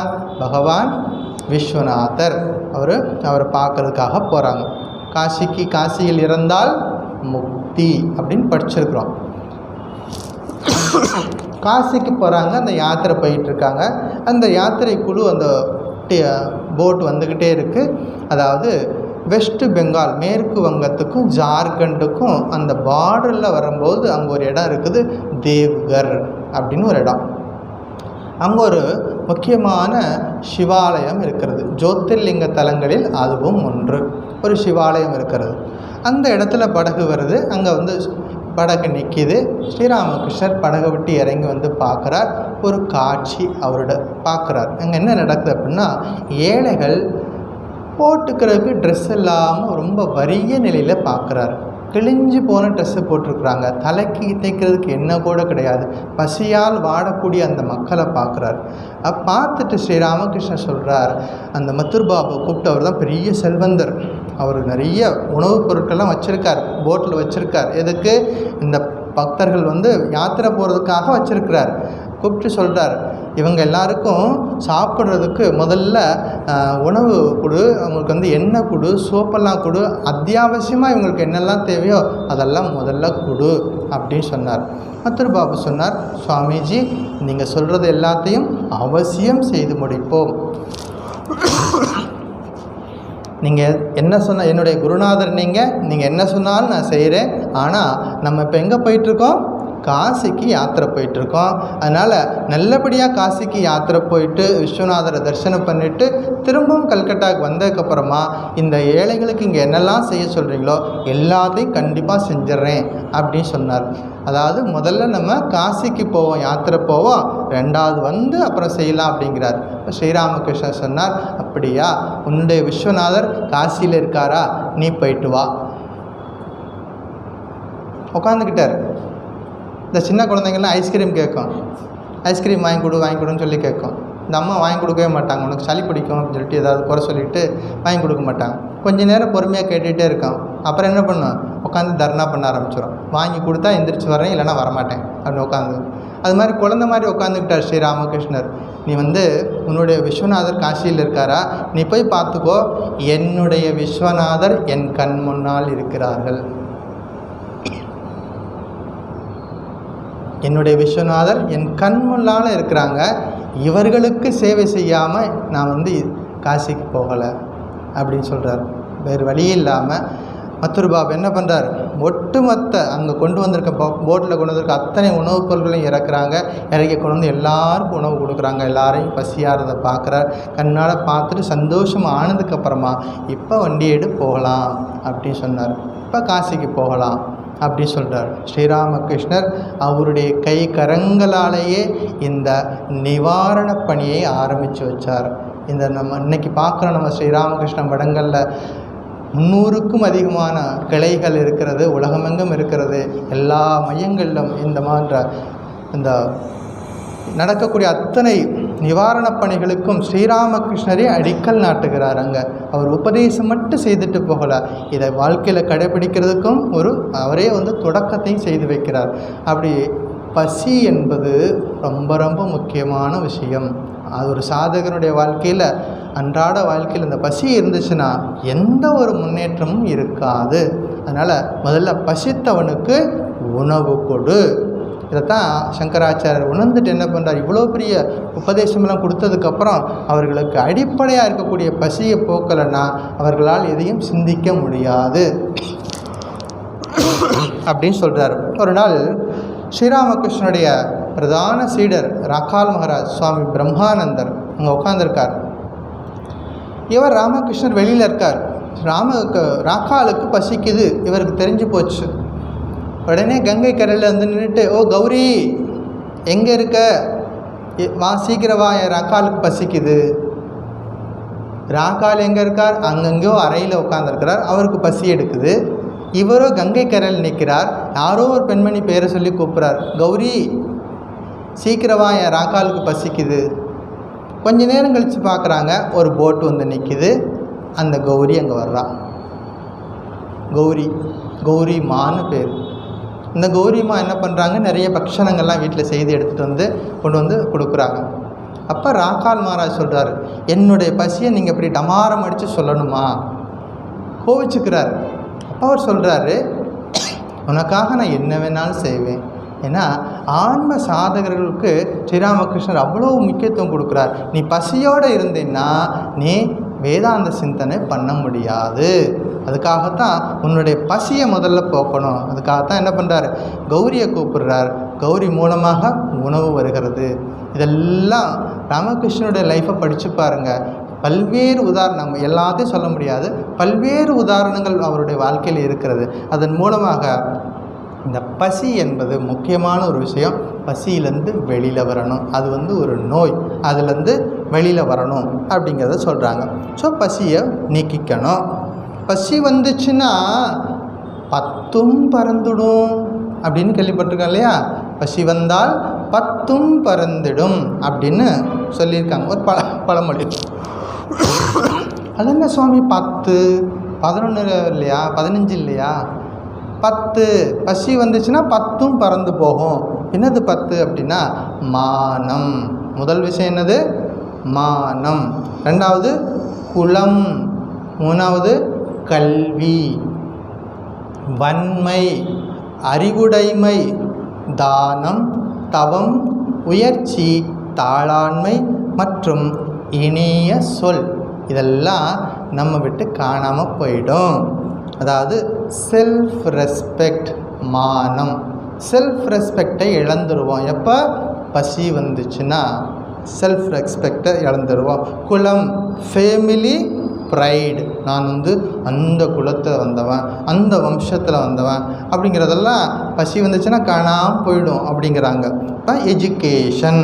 பகவான் விஸ்வநாதர். அவரை பார்க்கறதுக்காக போகிறாங்க. காசியில் இறந்தால் முக்தி அப்படின்னு படிச்சிருக்கிறோம். காசிக்கு போகிறாங்க. அந்த யாத்திரை போயிட்டுருக்காங்க. அந்த யாத்திரை குழு அந்த போட் வந்துக்கிட்டே இருக்குது. அதாவது வெஸ்ட் பெங்கால், மேற்கு வங்கத்துக்கும் ஜார்க்கண்டுக்கும் அந்த பார்டரில் வரும்போது அங்கே ஒரு இடம் இருக்குது, தேவ்கர் அப்படின்னு ஒரு இடம். அங்கே ஒரு முக்கியமான சிவாலயம் இருக்கிறது. ஜோதிர்லிங்க தலங்களில் அதுவும் ஒன்று. ஒரு சிவாலயம் இருக்கிறது. அந்த இடத்துல படகு வருது. அங்கே படகு நிற்கிது. ஸ்ரீராமகிருஷ்ணர் படகை விட்டு இறங்கி பார்க்குறார். ஒரு காட்சி அவரோட பார்க்குறார். அங்கே என்ன நடக்குது அப்படின்னா, ஏழைகள் போட்டுக்கிறதுக்கு ட்ரெஸ் இல்லாமல் ரொம்ப வறிய நிலையில் பார்க்குறார். கிழிஞ்சு போன ட்ரெஸ்ஸு போட்டிருக்குறாங்க. தலைக்கு தைக்கிறதுக்கு என்ன கூட கிடையாது. பசியால் வாடக்கூடிய அந்த மக்களை பார்க்குறார். பார்த்துட்டு ஸ்ரீராமகிருஷ்ணர் சொல்கிறார், அந்த மத்துர் பாபு கூப்பிட்டு, அவர் தான் பெரிய செல்வந்தர், அவர் நிறைய உணவுப் பொருட்கள்லாம் வச்சுருக்கார், போட்டில் வச்சுருக்கார். எதுக்கு? இந்த பக்தர்கள் யாத்திரை போகிறதுக்காக வச்சுருக்கிறார். கூப்பிட்டு சொல்கிறார், இவங்க எல்லாருக்கும் சாப்பிட்றதுக்கு முதல்ல உணவு கொடு, அவங்களுக்கு எண்ணெய் கொடு, சோப்பெல்லாம் கொடு, அத்தியாவசியமாக இவங்களுக்கு என்னெல்லாம் தேவையோ அதெல்லாம் முதல்ல கொடு அப்படின்னு சொன்னார். மத்துர் பாபு சொன்னார், சுவாமிஜி நீங்கள் சொல்கிறது எல்லாத்தையும் அவசியம் செய்து முடிப்போம். நீங்கள் என்ன சொன்ன, என்னுடைய குருநாதர் நீங்கள் என்ன சொன்னாலும் நான் செய்கிறேன். ஆனால் நம்ம இப்போ எங்கே போயிட்டுருக்கோம்? காசிக்கு யாத்திரை போயிட்டுருக்கோம். அதனால் நல்லபடியாக காசிக்கு யாத்திரை போயிட்டு விஸ்வநாதரை தரிசனம் பண்ணிவிட்டு திரும்பவும் கல்கட்டாவுக்கு வந்ததுக்கப்புறமா இந்த ஏழைகளுக்கு இங்கே என்னெல்லாம் செய்ய சொல்கிறீங்களோ எல்லாத்தையும் கண்டிப்பாக செஞ்சிட்றேன் அப்படின்னு சொன்னார். அதாவது முதல்ல நம்ம காசிக்கு போவோம், யாத்திரை போவோம், ரெண்டாவது அப்புறம் செய்யலாம் அப்படிங்கிறார். ஸ்ரீராமகிருஷ்ணர் சொன்னார், அப்படியா, உன்னுடைய விஸ்வநாதர் காசியில் இருக்காரா, நீ போயிட்டு வா. உட்காந்துக்கிட்டார். இந்த சின்ன குழந்தைங்கள்லாம் ஐஸ்கிரீம் கேட்கும். ஐஸ்கிரீம் வாங்கி கொடுன்னு சொல்லி கேட்கும். இந்த அம்மா வாங்கி கொடுக்கவே மாட்டாங்க. உனக்கு சளி பிடிக்கும் அப்படின்னு சொல்லிட்டு ஏதாவது குறை சொல்லிவிட்டு வாங்கி கொடுக்க மாட்டாங்க. கொஞ்சம் நேரம் பொறுமையாக கேட்டுகிட்டே இருக்கான். அப்புறம் என்ன பண்ணும்? உட்காந்து தர்ணா பண்ண ஆரம்பிச்சிடும். வாங்கி கொடுத்தா எந்திரிச்சு வரேன், இல்லைனா வரமாட்டேன் அப்படின்னு உட்காந்து. அது மாதிரி குழந்தை மாதிரி உட்காந்துக்கிட்டார் ஸ்ரீராமகிருஷ்ணர். நீ உன்னுடைய விஸ்வநாதர் காசியில் இருக்காரா, நீ போய் பார்த்துக்கோ, என்னுடைய விஸ்வநாதர் என் கண் முன்னால் இருக்கிறார்கள். என்னுடைய விஸ்வநாதர் என் கண் முன்னால் இருக்கிறாங்க. இவர்களுக்கு சேவை செய்யாமல் நான் காசிக்கு போகலை அப்படின்னு சொல்கிறார். வேறு வழி இல்லாமல் மத்துர் பாபு என்ன பண்ணுறார்? ஒட்டுமொத்த அங்கே கொண்டு வந்திருக்க போட்டில் கொண்டு வந்திருக்க அத்தனை உணவுப் பொருட்களையும் இறக்கி கொண்டு எல்லாருக்கும் உணவு கொடுக்குறாங்க. எல்லாரையும் பசியாகிறத பார்க்குறார். கண்ணால் பார்த்துட்டு சந்தோஷம் ஆனதுக்கப்புறமா இப்போ வண்டி எடு போகலாம் அப்படின்னு சொன்னார். இப்போ காசிக்கு போகலாம் அப்படி சொல்கிறார். ஸ்ரீராமகிருஷ்ணர் அவருடைய கை கரங்களாலேயே இந்த நிவாரண பணியை ஆரம்பித்து வச்சார். இந்த நம்ம இன்றைக்கி பார்க்குற நம்ம ஸ்ரீராமகிருஷ்ண மடங்களில் 300க்கும் அதிகமான கிளைகள் இருக்கிறது, உலகமெங்கும் இருக்கிறது. எல்லா மையங்களிலும் இந்த நடக்கக்கூடிய அத்தனை நிவாரணப் பணிகளுக்கும் ஸ்ரீராமகிருஷ்ணரே அடிக்கல் நாட்டுகிறார். அங்கே அவர் உபதேசம் மட்டும் செய்துட்டு போகலை, இதை வாழ்க்கையில் கடைபிடிக்கிறதுக்கும் அவரே தொடக்கத்தையும் செய்து வைக்கிறார். அப்படி பசி என்பது ரொம்ப ரொம்ப முக்கியமான விஷயம். அது ஒரு சாதகனுடைய வாழ்க்கையில், அன்றாட வாழ்க்கையில் இந்த பசி இருந்துச்சுன்னா எந்த ஒரு முன்னேற்றமும் இருக்காது. அதனால் முதல்ல பசித்தவனுக்கு உணவு கொடு. இதைத்தான் சங்கராச்சாரியர் உணர்ந்துட்டு என்ன பண்ணுறார்? இவ்வளோ பெரிய உபதேசமெல்லாம் கொடுத்ததுக்கப்புறம் அவர்களுக்கு அடிப்படையாக இருக்கக்கூடிய பசியை போக்கலைன்னா அவர்களால் எதையும் சிந்திக்க முடியாது அப்படின்னு சொல்கிறார். ஒரு நாள் ஸ்ரீராமகிருஷ்ணனுடைய பிரதான சீடர் ராக்கால் மகாராஜ் சுவாமி பிரம்மானந்தர் அங்கே உட்காந்துருக்கார். இவர் ராமகிருஷ்ணர் வெளியில் இருக்கார். ராக்காலுக்கு பசிக்குது, இவருக்கு தெரிஞ்சு போச்சு. உடனே கங்கை கரையில் நின்றுட்டு, ஓ கௌரி எங்கே இருக்க, வா சீக்கிரம் வா, என் ராக்காலுக்கு பசிக்குது. ராக்கால் எங்கே இருக்கார்? அங்கங்கேயோ அறையில் உட்காந்துருக்கிறார். அவருக்கு பசி எடுக்குது. இவரோ கங்கை கரையில் நிற்கிறார். யாரோ ஒரு பெண்மணி பேரை சொல்லி கூப்பிட்றார், கௌரி சீக்கிரம் வா, என் ராக்காலுக்கு பசிக்குது. கொஞ்ச நேரம் கழித்து பார்க்குறாங்க, ஒரு போட்டு நிற்கிது. அந்த கௌரி அங்கே வர்றா. கௌரிமான்னு பேர். இந்த கௌரிமா என்ன பண்ணுறாங்க, நிறைய பக்ஷணங்கள்லாம் வீட்டில் செய்து எடுத்துகிட்டு வந்து கொண்டு வந்து கொடுக்குறாங்க. அப்போ ராக்கால் மகாராஜ் சொல்கிறார், என்னுடைய பசியை நீங்கள் இப்படி டமாரம் அடித்து சொல்லணுமா? கோவிச்சுக்கிறார். அப்போ அவர் சொல்கிறாரு, உனக்காக நான் என்ன வேணாலும் செய்வேன். ஏன்னா ஆன்ம சாதகர்களுக்கு ஸ்ரீராமகிருஷ்ணர் அவ்வளோ முக்கியத்துவம் கொடுக்குறார். நீ பசியோடு இருந்தீன்னா நீ வேதாந்த சிந்தனை பண்ண முடியாது. அதுக்காகத்தான் உன்னுடைய பசியை முதல்ல போக்கணும். அதுக்காகத்தான் என்ன பண்ணுறாரு, கௌரியை கூப்பிடுறார். கௌரி மூலமாக உணவு வருகிறது. இதெல்லாம் ராமகிருஷ்ணனுடைய லைஃப்பை படித்து பாருங்கள். பல்வேறு உதாரணம், எல்லாத்தையும் சொல்ல முடியாது, பல்வேறு உதாரணங்கள் அவருடைய வாழ்க்கையில் இருக்கிறது. அதன் மூலமாக இந்த பசி என்பது முக்கியமான ஒரு விஷயம். பசியிலேருந்து வெளியில் வரணும். அது ஒரு நோய், அதுலேருந்து வெளியில் வரணும் அப்படிங்கிறத சொல்கிறாங்க. ஸோ பசியை நீக்கிக்கணும். பசி வந்துச்சுன்னா 10ம் பறந்துடும் அப்படின்னு கேள்விப்பட்டிருக்கோம் இல்லையா? பசி வந்தால் 10ம் பறந்துடும் அப்படின்னு சொல்லியிருக்காங்க. ஒரு பழமொழி. அது என்ன சுவாமி 10, 11 இல்லையா, 15 இல்லையா? 10 பசி வந்துச்சுன்னா 10ம் பறந்து போகும். என்னது 10 அப்படின்னா மானம். முதல் விஷயம் என்னது? மானம். ரெண்டாவது குலம். மூணாவது கல்வி, வன்மை, அறிவுடைமை, தானம், தவம், உயர்ச்சி, தாளாண்மை மற்றும் இனிய சொல். இதெல்லாம் நம்ம விட்டு காணாமல் போயிடும். அதாவது செல்ஃப் ரெஸ்பெக்ட், மானம். செல்ஃப் ரெஸ்பெக்டை இழந்துருவோம். எப்போ? பசி வந்துச்சுன்னா செல்ஃப் ரெஸ்பெக்டை இழந்துருவோம். குலம், ஃபேமிலி ப்ரைடு. நான் அந்த குலத்தில் வந்தவன், அந்த வம்சத்தில் வந்தவன் அப்படிங்கிறதெல்லாம் பசி வந்துச்சுன்னா காணாமல் போயிடும் அப்படிங்கிறாங்க. இப்போ எஜுகேஷன்,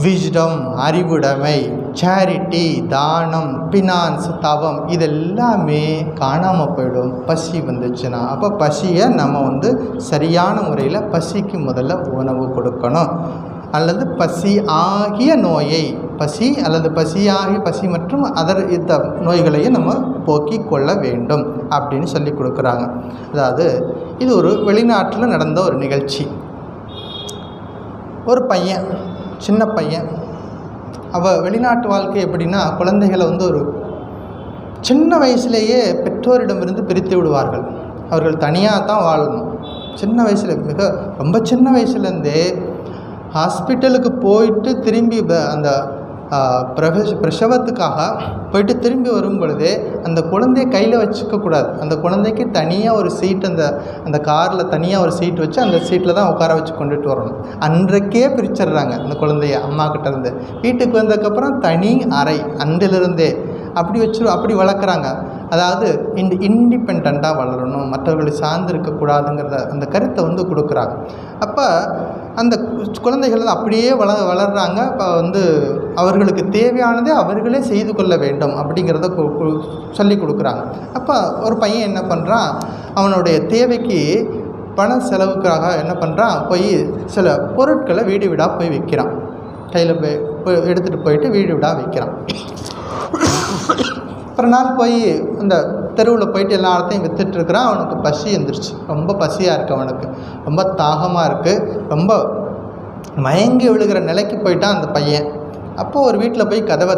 விஸ்டம், அறிவுடைமை, சேரிட்டி, தானம், ஃபினான்ஸ், தவம், இதெல்லாமே காணாமல் போயிடும் பசி வந்துச்சுன்னா. அப்போ பசியை நம்ம சரியான முறையில் பசிக்கு முதல்ல உணவு கொடுக்கணும். அல்லது பசி ஆகிய நோயை, பசி அல்லது பசியாகி பசி மற்றும் இந்த நோய்களையும் நம்ம போக்கிக் கொள்ள வேண்டும் அப்படின்னு சொல்லி கொடுக்குறாங்க. அதாவது இது ஒரு வெளிநாட்டில் நடந்த ஒரு நிகழ்ச்சி. ஒரு பையன், சின்ன பையன், வெளிநாட்டு வாழ்க்கை எப்படின்னா, குழந்தைகளை ஒரு சின்ன வயசுலேயே பெற்றோரிடமிருந்து பிரித்து விடுவார்கள். அவர்கள் தனியாக தான் வாழணும். சின்ன வயசில், ரொம்ப சின்ன வயசுலேருந்தே ஹாஸ்பிட்டலுக்கு போயிட்டு திரும்பி அந்த பிரசவத்துக்காக போயிட்டு திரும்பி வரும் பொழுதே அந்த குழந்தைய கையில் வச்சுக்கக்கூடாது. அந்த குழந்தைக்கு தனியாக ஒரு சீட், அந்த காரில் தனியாக ஒரு சீட் வச்சு அந்த சீட்டில் தான் உட்கார வச்சு கொண்டுட்டு வரணும். அன்றைக்கே பிரிச்சிடுறாங்க அந்த குழந்தைய அம்மா கிட்டேருந்து. வீட்டுக்கு வந்ததுக்கப்புறம் தனி அறை, அன்றிலிருந்தே அப்படி வளர்க்குறாங்க. அதாவது இண்டிபெண்ட்டாக வளரணும், மற்றவர்களை சார்ந்து இருக்கக்கூடாதுங்கிறத அந்த கருத்தை கொடுக்குறாங்க. அப்போ அந்த குழந்தைகள் அப்படியே வளர்கிறாங்க. இப்போ அவர்களுக்கு தேவையானதை அவர்களே செய்து கொள்ள வேண்டும் அப்படிங்கிறத சொல்லி கொடுக்குறாங்க. அப்போ ஒரு பையன் என்ன பண்ணுறான், அவனுடைய தேவைக்கு பண செலவுக்காக என்ன பண்ணுறான், போய் சில பொருட்களை வீடு வீடாக போய் விற்கிறான். கையில் போய் எடுத்துகிட்டு போயிட்டு வீடு வீடாக விற்கிறான். அப்புறம் நாள் போய் அந்த தெருவில் போயிட்டு எல்லா இடத்தையும் விற்றுட்ருக்கிறான். அவனுக்கு பசி எழுந்திரிச்சு, ரொம்ப பசியாக இருக்குது, அவனுக்கு ரொம்ப தாகமாக இருக்குது, ரொம்ப மயங்கி விழுகிற நிலைக்கு போயிட்டான் அந்த பையன். அப்போது ஒரு வீட்டில் போய் கதவை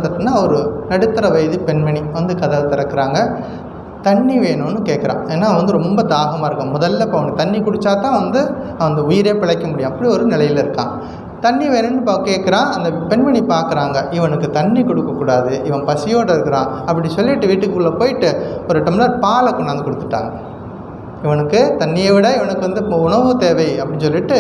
தட்டுனா ஒரு நடுத்தர வயது பெண்மணி கதவை திறக்கிறாங்க. தண்ணி வேணும்னு கேட்குறான். ஏன்னா ரொம்ப தாகமாக இருக்கான். முதல்ல இப்போ அவனுக்கு தண்ணி குடித்தா தான் அவன் உயிரே பிழைக்க முடியும். அப்படி ஒரு நிலையில் இருக்கான். தண்ணி வேணும்னு கேட்குறான். அந்த பெண்மணி பார்க்குறாங்க, இவனுக்கு தண்ணி கொடுக்கக்கூடாது, இவன் பசியோடு இருக்கிறான். அப்படி சொல்லிட்டு வீட்டுக்குள்ளே போயிட்டு ஒரு டம்ளர் பாலை கொண்டாந்து கொடுத்துட்டாங்க. இவனுக்கு தண்ணியை விட இவனுக்கு உணவு தேவை அப்படின்னு சொல்லிட்டு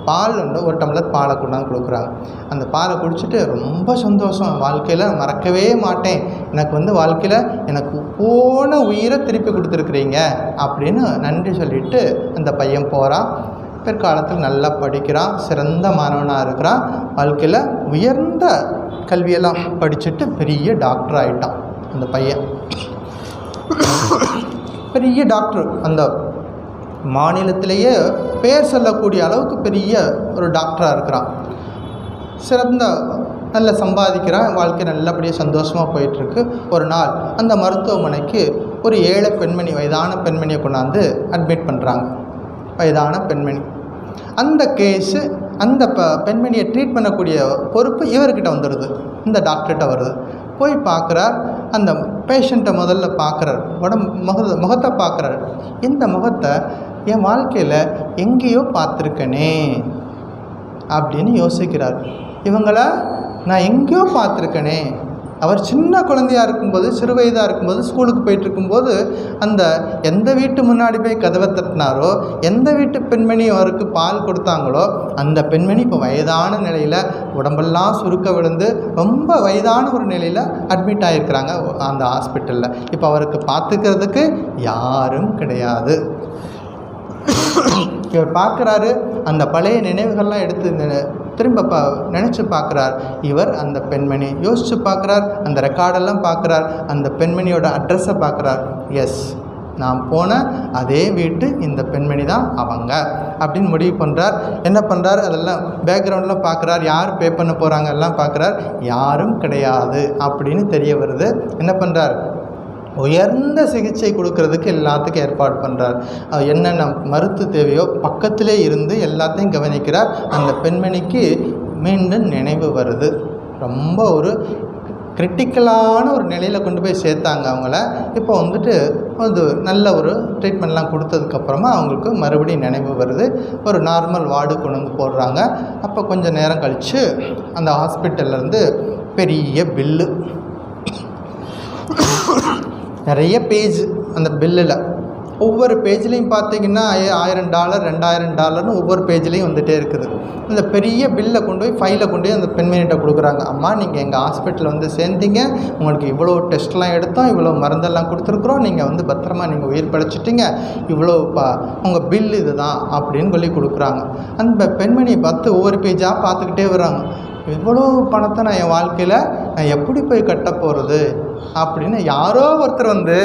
பால் ஒரு டம்ளர் பாலை கொண்டாந்து கொடுக்குறாங்க. அந்த பாலை குடிச்சிட்டு ரொம்ப சந்தோஷம், வாழ்க்கையில் மறக்கவே மாட்டேன், எனக்கு வாழ்க்கையில் எனக்கு போன உயிரை திருப்பி கொடுத்துருக்குறீங்க அப்படின்னு நன்றி சொல்லிவிட்டு அந்த பையன் போகிறான். பிற்காலத்தில் நல்லா படிக்கிறான், சிறந்த மாணவனாக இருக்கிறான். வாழ்க்கையில் உயர்ந்த கல்வியெல்லாம் படிச்சுட்டு பெரிய டாக்டர் ஆகிட்டான் அந்த பையன். பெரிய டாக்டர், அந்த மாநிலத்திலேயே பேர் சொல்லக்கூடிய அளவுக்கு பெரிய ஒரு டாக்டராக இருக்கிறான். சிறந்த நல்லா சம்பாதிக்கிறான், வாழ்க்கை நல்லபடியாக சந்தோஷமாக போயிட்டுருக்கு. ஒரு நாள் அந்த மருத்துவமனைக்கு ஒரு ஏழை பெண்மணி, வயதான பெண்மணியை கொண்டாந்து அட்மிட் பண்ணுறாங்க. வயதான பெண்மணி. அந்த கேஸு அந்த பெண்மணியை ட்ரீட் பண்ணக்கூடிய பொறுப்பு இவர்கிட்ட வந்துடுது, இந்த டாக்டர்கிட்ட வருது. போய் பார்க்குறார், அந்த பேஷண்ட்டை முதல்ல பார்க்குறார், முகத்தை பார்க்குறார். இந்த முகத்தை என் வாழ்க்கையில் எங்கேயோ பார்த்துருக்கனே அப்படின்னு யோசிக்கிறார். இவங்கள நான் எங்கேயோ பார்த்துருக்கனே. அவர் சின்ன குழந்தையாக இருக்கும்போது, சிறு வயதாக இருக்கும்போது, ஸ்கூலுக்கு போயிட்டுருக்கும்போது அந்த எந்த வீட்டு முன்னாடி போய் கதவை தட்டினாரோ, எந்த வீட்டு பெண்மணி அவருக்கு பால் கொடுத்தாங்களோ அந்த பெண்மணி இப்போ வயதான நிலையில், உடம்பெல்லாம் சுருக்க விழுந்து ரொம்ப வயதான ஒரு நிலையில் அட்மிட் ஆகிருக்கிறாங்க அந்த ஹாஸ்பிட்டலில். இப்போ அவருக்கு பார்த்துக்கிறதுக்கு யாரும் கிடையாது. இவர் பார்க்குறாரு, அந்த பழைய நினைவுகள்லாம் எடுத்து திரும்ப நினச்சி பார்க்குறார். இவர் அந்த பெண்மணி யோசித்து பார்க்குறார், அந்த ரெக்கார்டெல்லாம் பார்க்குறார், அந்த பெண்மணியோட அட்ரஸை பார்க்குறார். எஸ், நான் போன அதே வீட்டு இந்த பெண்மணி தான் அவங்க அப்படின்னு முடிவு பண்ணுறார். என்ன பண்ணுறார், அதெல்லாம் பேக்ரவுண்டெலாம் பார்க்குறார், யார் பே பண்ண போகிறாங்க எல்லாம் பார்க்குறார். யாரும் கிடையாது அப்படின்னு தெரிய வருது. என்ன பண்ணுறார், உயர்ந்த சிகிச்சை கொடுக்கறதுக்கு எல்லாத்துக்கும் ஏற்பாடு பண்ணுறார். என்னென்ன மருத்துவ தேவையோ பக்கத்திலே இருந்து எல்லாத்தையும் கவனிக்கிறார். அந்த பெண்மணிக்கு மீண்டும் நினைவு வருது. ரொம்ப ஒரு கிரிட்டிக்கலான ஒரு நிலையில் கொண்டு போய் சேர்த்தாங்க அவங்கள. இப்போ வந்துட்டு அது நல்ல ஒரு ட்ரீட்மெண்ட்லாம் கொடுத்ததுக்கப்புறமா அவங்களுக்கு மறுபடியும் நினைவு வருது. ஒரு நார்மல் வார்டு கொண்டு வந்து போடுறாங்க. அப்போ கொஞ்சம் நேரம் கழித்து அந்த ஹாஸ்பிட்டல்லேருந்து பெரிய பில்லு, நிறைய பேஜ் அந்த பில்லில். ஒவ்வொரு பேஜ்லேயும் பார்த்தீங்கன்னா $1000 $2000 ஒவ்வொரு பேஜ்லேயும் வந்துகிட்டே இருக்குது. இந்த பெரிய பில்லை கொண்டு போய் ஃபைலை கொண்டு போய் அந்த பெண்மணிகிட்ட கொடுக்குறாங்க. அம்மா, நீங்கள் எங்கள் ஹாஸ்பிட்டலில் வந்து சேர்ந்தீங்க, உங்களுக்கு இவ்வளோ டெஸ்ட்லாம் எடுத்தோம், இவ்வளோ மருந்தெல்லாம் கொடுத்துருக்குறோம், நீங்கள் வந்து பத்திரமா நீங்கள் உயிர் படைச்சிட்டிங்க, இவ்வளோ உங்கள் பில் இது தான் அப்படின்னு சொல்லி கொடுக்குறாங்க. அந்த பெண்மணியை பார்த்து ஒவ்வொரு பேஜாக பார்த்துக்கிட்டே வராங்க. இவ்வளோ பணத்தை நான் என் வாழ்க்கையில் நான் எப்படி போய் கட்ட போகிறது அப்படின்னு யாரோ ஒருத்தர் வந்து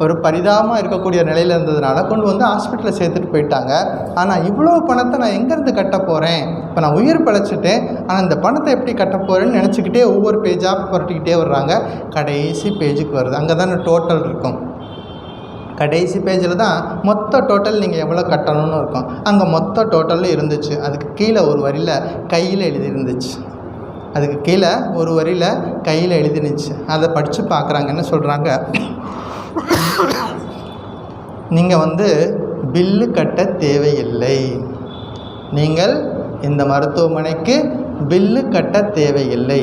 ஒரு பரிதாபமாக இருக்கக்கூடிய நிலையில் இருந்ததுனால கொண்டு வந்து ஹாஸ்பிட்டலில் சேர்த்துட்டு போயிட்டாங்க. ஆனால் இவ்வளோ பணத்தை நான் எங்கேருந்து கட்ட போகிறேன், இப்போ நான் உயிர் பழைச்சிட்டேன், ஆனால் இந்த பணத்தை எப்படி கட்ட போகிறேன்னு நினச்சிக்கிட்டே ஒவ்வொரு பேஜாக புரட்டிக்கிட்டே வர்றாங்க. கடைசி பேஜுக்கு வருது. அங்கே தான் டோட்டல் இருக்கும். கடைசி பேஜில் தான் மொத்த டோட்டல் நீங்கள் எவ்வளோ கட்டணும்னு இருக்கும். அங்கே மொத்த டோட்டலில் இருந்துச்சு. அதுக்கு கீழே ஒரு வரியில் கையில் எழுதியிருந்துச்சு. அதுக்கு கீழே ஒரு வரியில் கையில் எழுதிருந்துச்சு. அதை படித்து பார்க்குறாங்க. என்ன சொல்கிறாங்க, நீங்கள் வந்து பில்லு கட்ட தேவையில்லை, நீங்கள் இந்த மருத்துவமனைக்கு பில்லு கட்ட தேவையில்லை,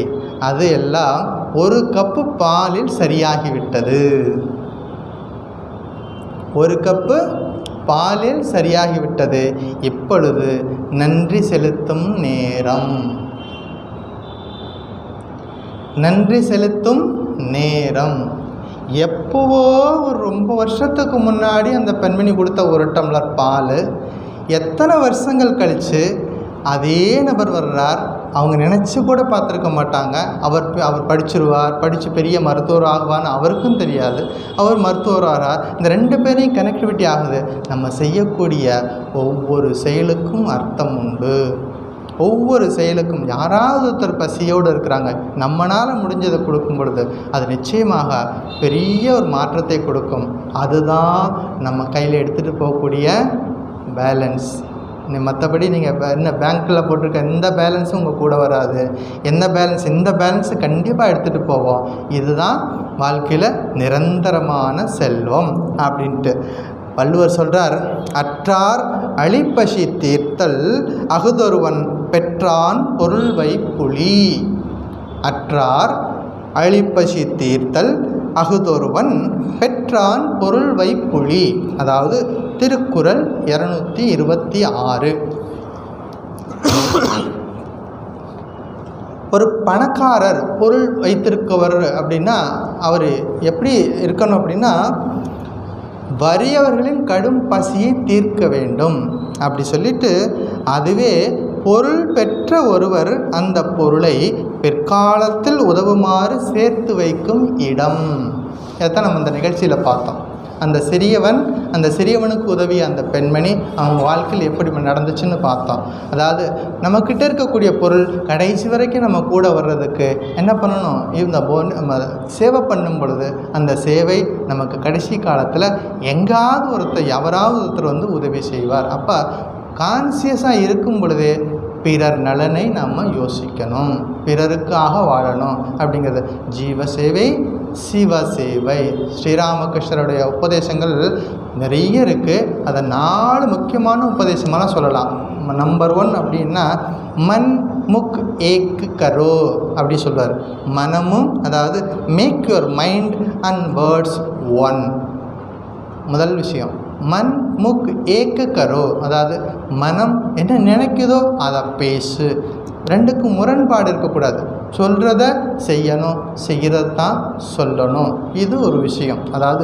அது எல்லாம் ஒரு கப்பு பாலில் சரியாகிவிட்டது. ஒரு கப்பு பாலில் சரியாகிவிட்டது. இப்பொழுது நன்றி செலுத்தும் நேரம். நன்றி செலுத்தும் நேரம். எப்போவோ ஒரு ரொம்ப வருஷத்துக்கு முன்னாடி அந்த பெண்மணி கொடுத்த ஒரு டம்ளர் பால் எத்தனை வருஷங்கள் கழித்து அதே நபர் வர்றார். அவங்க நினச்சி கூட பார்த்துருக்க மாட்டாங்க. அவர் படிச்சிருவார், படித்து பெரிய மருத்துவர் ஆகுவான்னு அவருக்கும் தெரியாது. அவர் மருத்துவர் ஆகிறார். இந்த ரெண்டு பேரையும் கனெக்டிவிட்டி ஆகுது. நம்ம செய்யக்கூடிய ஒவ்வொரு செயலுக்கும் அர்த்தம் உண்டு. ஒவ்வொரு செயலுக்கும் யாராவது ஒருத்தர் பசியோடு இருக்கிறாங்க, நம்மளால் முடிஞ்சதை கொடுக்கும் பொழுது அது நிச்சயமாக பெரிய ஒரு மாற்றத்தை கொடுக்கும். அதுதான் நம்ம கையில் எடுத்துகிட்டு போகக்கூடிய பேலன்ஸ். மற்றபடி நீங்கள் என்ன பேங்க்கில் போட்டிருக்க எந்த பேலன்ஸும் உங்கள் கூட வராது. என்ன பேலன்ஸ், இந்த பேலன்ஸு கண்டிப்பாக எடுத்துகிட்டு போவோம். இதுதான் வாழ்க்கையில் நிரந்தரமான செல்வம் அப்படின்ட்டு வள்ளுவர் சொல்கிறார். அற்றார் அழிப்பசி தீர்த்தல் அகுதொருவன் பெற்றான் பொருள் வைப்புலி. அற்றார் அழிப்பசி தீர்த்தல் அகுதொருவன் பெற்றான் பொருள் வைப்புலி. அதாவது திருக்குறள் 226. ஒரு பணக்காரர் பொருள் வைத்திருக்கவர் அப்படின்னா அவர் எப்படி இருக்கணும் அப்படின்னா, வறியவர்களின் கடும் பசியை தீர்க்க வேண்டும் அப்படி சொல்லிட்டு, அதுவே பொருள் பெற்ற ஒருவர் அந்த பொருளை பிற்காலத்தில் உதவுமாறு சேர்த்து வைக்கும் இடம். இதைத்தான் நம்ம இந்த நிகழ்ச்சியில் பார்த்தோம். அந்த சிறியவன் அந்த சிறியவனுக்கு உதவிய அந்த பெண்மணி அவங்க வாழ்க்கையில் எப்படி நடந்துச்சுன்னு பார்த்தோம். அதாவது நம்மக்கிட்ட இருக்கக்கூடிய பொருள் கடைசி வரைக்கும் நம்ம கூட வர்றதுக்கு என்ன பண்ணணும், நம்ம சேவை பண்ணும் பொழுது அந்த சேவை நமக்கு கடைசி காலத்தில் எங்காவது யாராவது ஒருத்தர் உதவி செய்வார். அப்போ கான்சியஸாக இருக்கும் பொழுதே பிறர் நலனை நாம் யோசிக்கணும், பிறருக்காக வாழணும் அப்படிங்கிறது. ஜீவ சேவை, சிவ சேவை. ஸ்ரீராமகிருஷ்ணருடைய உபதேசங்கள் நிறைய இருக்குது. அதை 4 முக்கியமான உபதேசமாக சொல்லலாம். நம்பர் 1 அப்படின்னா மன் முக் ஏக் கரோ அப்படி சொல்வார். மனமும், அதாவது make your mind and words one. முதல் விஷயம் மன் முக் ஏக்க கரோ, அதாவது மனம் என்ன நினைக்குதோ அதை பேசு. 2க்கும் முரண்பாடு இருக்கக்கூடாது. சொல்கிறத செய்யணும், செய்கிறது தான் சொல்லணும். இது ஒரு விஷயம். அதாவது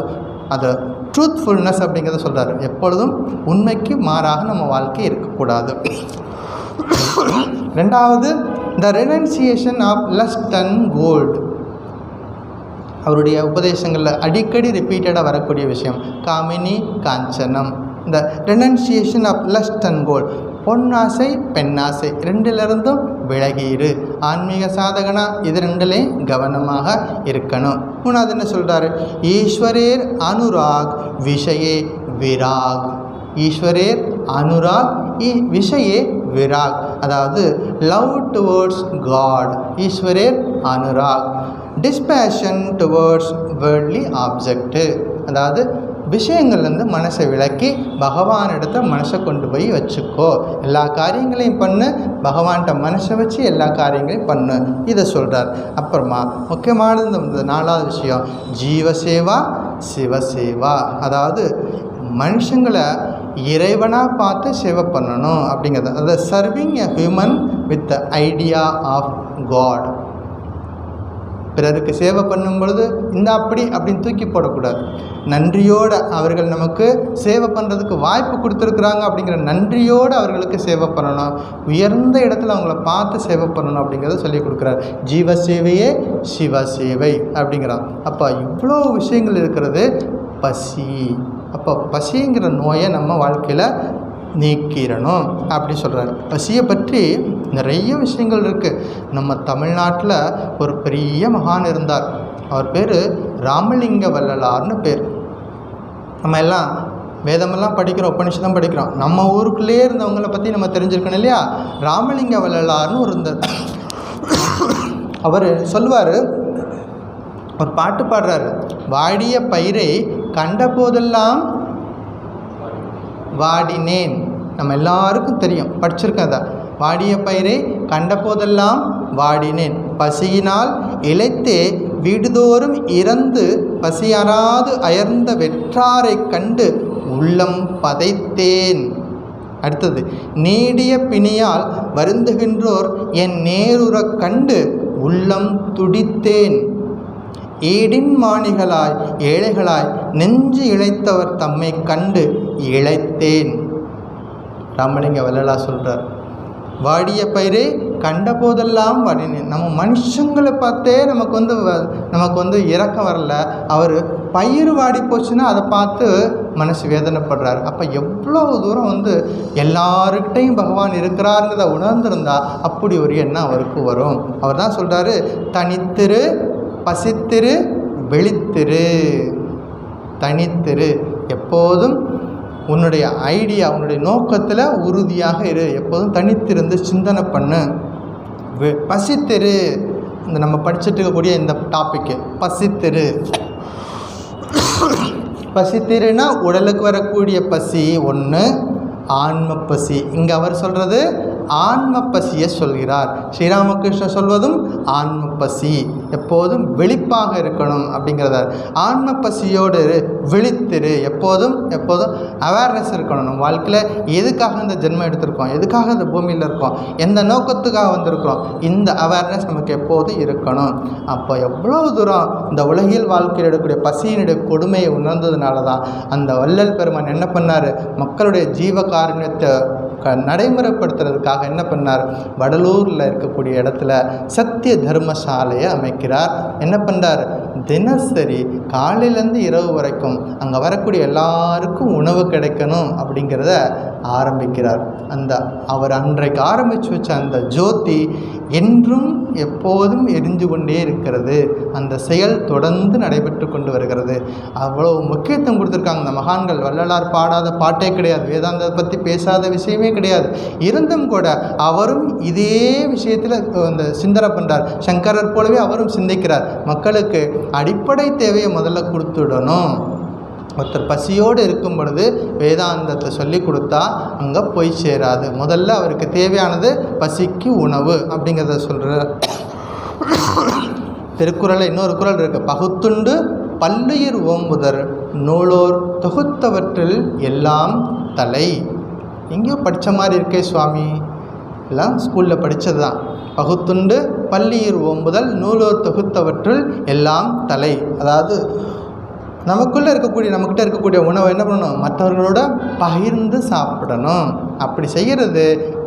அதை ட்ரூத்ஃபுல்னஸ் அப்படிங்கிறத சொல்கிறாரு. எப்பொழுதும் உண்மைக்கு மாறாக நம்ம வாழ்க்கை இருக்கக்கூடாது. 2வது the renunciation of lust and gold. அவருடைய உபதேசங்களில் அடிக்கடி ரிப்பீட்டடாக வரக்கூடிய விஷயம் காமினி காஞ்சனம். இந்த renunciation of lust and gold. பொன்னாசை பெண்ணாசை 2லிருந்தும் விலகிடு. ஆன்மீக சாதகனா இது 2லையும் கவனமாக இருக்கணும். 3வது என்ன சொல்கிறாரு, ஈஸ்வரேர் அனுராக் விஷயே விராக். ஈஸ்வரேர் அனுராக் விஷயே விராக், அதாவது love towards God. ஈஸ்வரேர் Anurag. டிஸ்பேஷன் towards worldly object, அதாவது விஷயங்கள்லேருந்து மனசை விலக்கி பகவானிடத்த மனசை கொண்டு போய் வச்சுக்கோ. எல்லா காரியங்களையும் பண்ணு, பகவான்கிட்ட மனசை வச்சு எல்லா காரியங்களையும் பண்ணு. இதை சொல்கிறார். அப்புறமா முக்கியமானது இந்த 4வது விஷயம் ஜீவசேவா சிவசேவா. அதாவது மனுஷங்களை இறைவனாக பார்த்து சேவை பண்ணணும் அப்படிங்கிறது. அதாவது serving a human with the idea of God. பிறருக்கு சேவை பண்ணும் பொழுது அப்படின்னு தூக்கி போடக்கூடாது. நன்றியோடு அவர்கள் நமக்கு சேவை பண்ணுறதுக்கு வாய்ப்பு கொடுத்துருக்குறாங்க அப்படிங்கிற நன்றியோடு அவர்களுக்கு சேவை பண்ணணும். உயர்ந்த இடத்துல அவங்கள பார்த்து சேவை பண்ணணும் அப்படிங்கிறத சொல்லி கொடுக்குறார். ஜீவ சேவையே சிவ சேவை அப்படிங்கிறான். அப்போ இவ்வளோ விஷயங்கள் இருக்கிறது. பசி, அப்போ பசிங்கிற நோயை நம்ம வாழ்க்கையில் நீக்கிடணும் அப்படி சொல்கிறாரு. பசியை பற்றி நிறைய விஷயங்கள் இருக்குது. நம்ம தமிழ்நாட்டில் ஒரு பெரிய மகான் இருந்தார். அவர் பேர் ராமலிங்க வள்ளலார்னு பேர். நம்ம எல்லாம் வேதமெல்லாம் படிக்கிறோம், உபனிஷதம் படிக்கிறோம். நம்ம ஊருக்குள்ளே இருந்தவங்களை பற்றி நம்ம தெரிஞ்சிருக்கணும் இல்லையா. ராமலிங்க வள்ளலார்னு ஒரு இருந்தார். அவர் சொல்லுவார், ஒரு பாட்டு பாடுறாரு. வாடிய பயிரை கண்ட போதெல்லாம் வாடினேன். நம்ம எல்லாருக்கும் தெரியும், படிச்சிருக்கேன். அதை வாடிய பயிரை கண்ட போதெல்லாம் வாடினேன், பசியினால் இளைத்தே வீடுதோறும் இறந்து பசியறாது அயர்ந்த வெற்றாரை கண்டு உள்ளம் பதைத்தேன். அடுத்தது நீடிய பிணியால் வருந்துகின்றோர் என் நேருறக் கண்டு உள்ளம் துடித்தேன். ஈடின் மாணிகளாய் ஏழைகளாய் நெஞ்சு இழைத்தவர் தம்மை கண்டு இழைத்தேன். ராமலிங்க வள்ளலார் சொல்கிறார், வாடிய பயிரை கண்ட போதெல்லாம் வாடினேன். நம்ம மனுஷங்களை பார்த்தே நமக்கு இரக்கம் வரல. அவர் பயிர் வாடி போச்சுன்னா அதை பார்த்து மனசு வேதனைப்படுறாரு. அப்போ எவ்வளோ தூரம் எல்லாருக்கிட்டையும் பகவான் இருக்கிறாருங்கிறத உணர்ந்திருந்தா அப்படி ஒரு எண்ணம் அவருக்கு வரும். அவர் தான் சொல்கிறாரு, தனித்திரு பசித்திரு வெளித்திரு. தனித்திரு, எப்போதும் உன்னுடைய ஐடியா உன்னுடைய நோக்கத்தில் உறுதியாக இரு. எப்போதும் தனித்திருந்து சிந்தனை பண்ணு. பசித்திரு, நம்ம படிச்சுட்டு இருக்கக்கூடிய இந்த டாப்பிக்கு பசித்திரு. பசித்திருன்னா உடலுக்கு வரக்கூடிய பசி ஒன்று, ஆன்ம பசி. இங்கே அவர் சொல்கிறது ஆன்ம பசியை சொல்கிறார். ஸ்ரீராமகிருஷ்ணர் சொல்வதும் ஆன்ம பசி, எப்போதும் விழிப்பாக இருக்கணும் அப்படிங்கிறதார். ஆன்ம பசியோடு விழித்திரு, எப்போதும் அவேர்னஸ் இருக்கணும். நம்ம வாழ்க்கையில் எதுக்காக இந்த ஜென்மம் எடுத்திருக்கோம், எதுக்காக இந்த பூமியில் இருக்கோம், எந்த நோக்கத்துக்காக வந்திருக்கிறோம், இந்த அவேர்னஸ் நமக்கு எப்போதும் இருக்கணும். அப்போ எவ்வளோ தூரம் இந்த உலகில் வாழ்க்கையில் எடுக்கக்கூடிய பசியினுடைய கொடுமையை உணர்ந்ததுனால தான் அந்த வள்ளல் பெருமான் என்ன பண்ணார், மக்களுடைய ஜீவகாருண்யத்தை நடைமுறைப்படுத்துறதுக்காக என்ன பண்ணார், வடலூரில் இருக்கக்கூடிய இடத்துல சத்திய தர்மசாலையை அமைக்கிறார். என்ன பண்ணுறார், தினசரி காலையிலேருந்து இரவு வரைக்கும் அங்கே வரக்கூடிய எல்லாருக்கும் உணவு கிடைக்கணும் அப்படிங்கிறத ஆரம்பிக்கிறார். அந்த அவர் அன்றைக்கு ஆரம்பித்து வச்ச அந்த ஜோதி என்றும் எப்போதும் எரிஞ்சு கொண்டே இருக்கிறது. அந்த செயல் தொடர்ந்து நடைபெற்று கொண்டு வருகிறது. அவ்வளோ முக்கியத்துவம் கொடுத்துருக்காங்க அந்த மகான்கள். வள்ளலார் பாடாத பாட்டே கிடையாது, வேதாந்தத்தை பற்றி பேசாத விஷயமே கிடையாது. இருந்தும் கூட அவரும் இதே விஷயத்தில் அந்த சிந்தனை பண்ணுறார். சங்கரர் போலவே அவரும் சிந்திக்கிறார். மக்களுக்கு அடிப்படை தேவையை முதல்ல கொடுத்துடணும். ஒருத்தர் பசியோடு இருக்கும் பொழுது வேதாந்தத்தை சொல்லி கொடுத்தா அங்கே போய் சேராது. முதல்ல அவருக்கு தேவையானது பசிக்கு உணவு அப்படிங்கிறத சொல்கிறார். திருக்குறளில் இன்னொரு குறள் இருக்குது, பகுத்துண்டு பல்லுயிர் ஓம்புதர் நூலோர் தொகுத்தவற்றில் எல்லாம் தலை. எங்கேயோ படித்த மாதிரி இருக்கே சுவாமி, எல்லாம் ஸ்கூலில் படித்தது தான். பகுத்துண்டு பல்லுயிர் ஓம்புதல் நூலோர் தொகுத்தவற்றில் எல்லாம் தலை. அதாவது நமக்குள்ளே இருக்கக்கூடிய நம்மக்கிட்ட இருக்கக்கூடிய உணவை என்ன பண்ணணும், மற்றவர்களோட பகிர்ந்து சாப்பிடணும். அப்படி செய்கிறது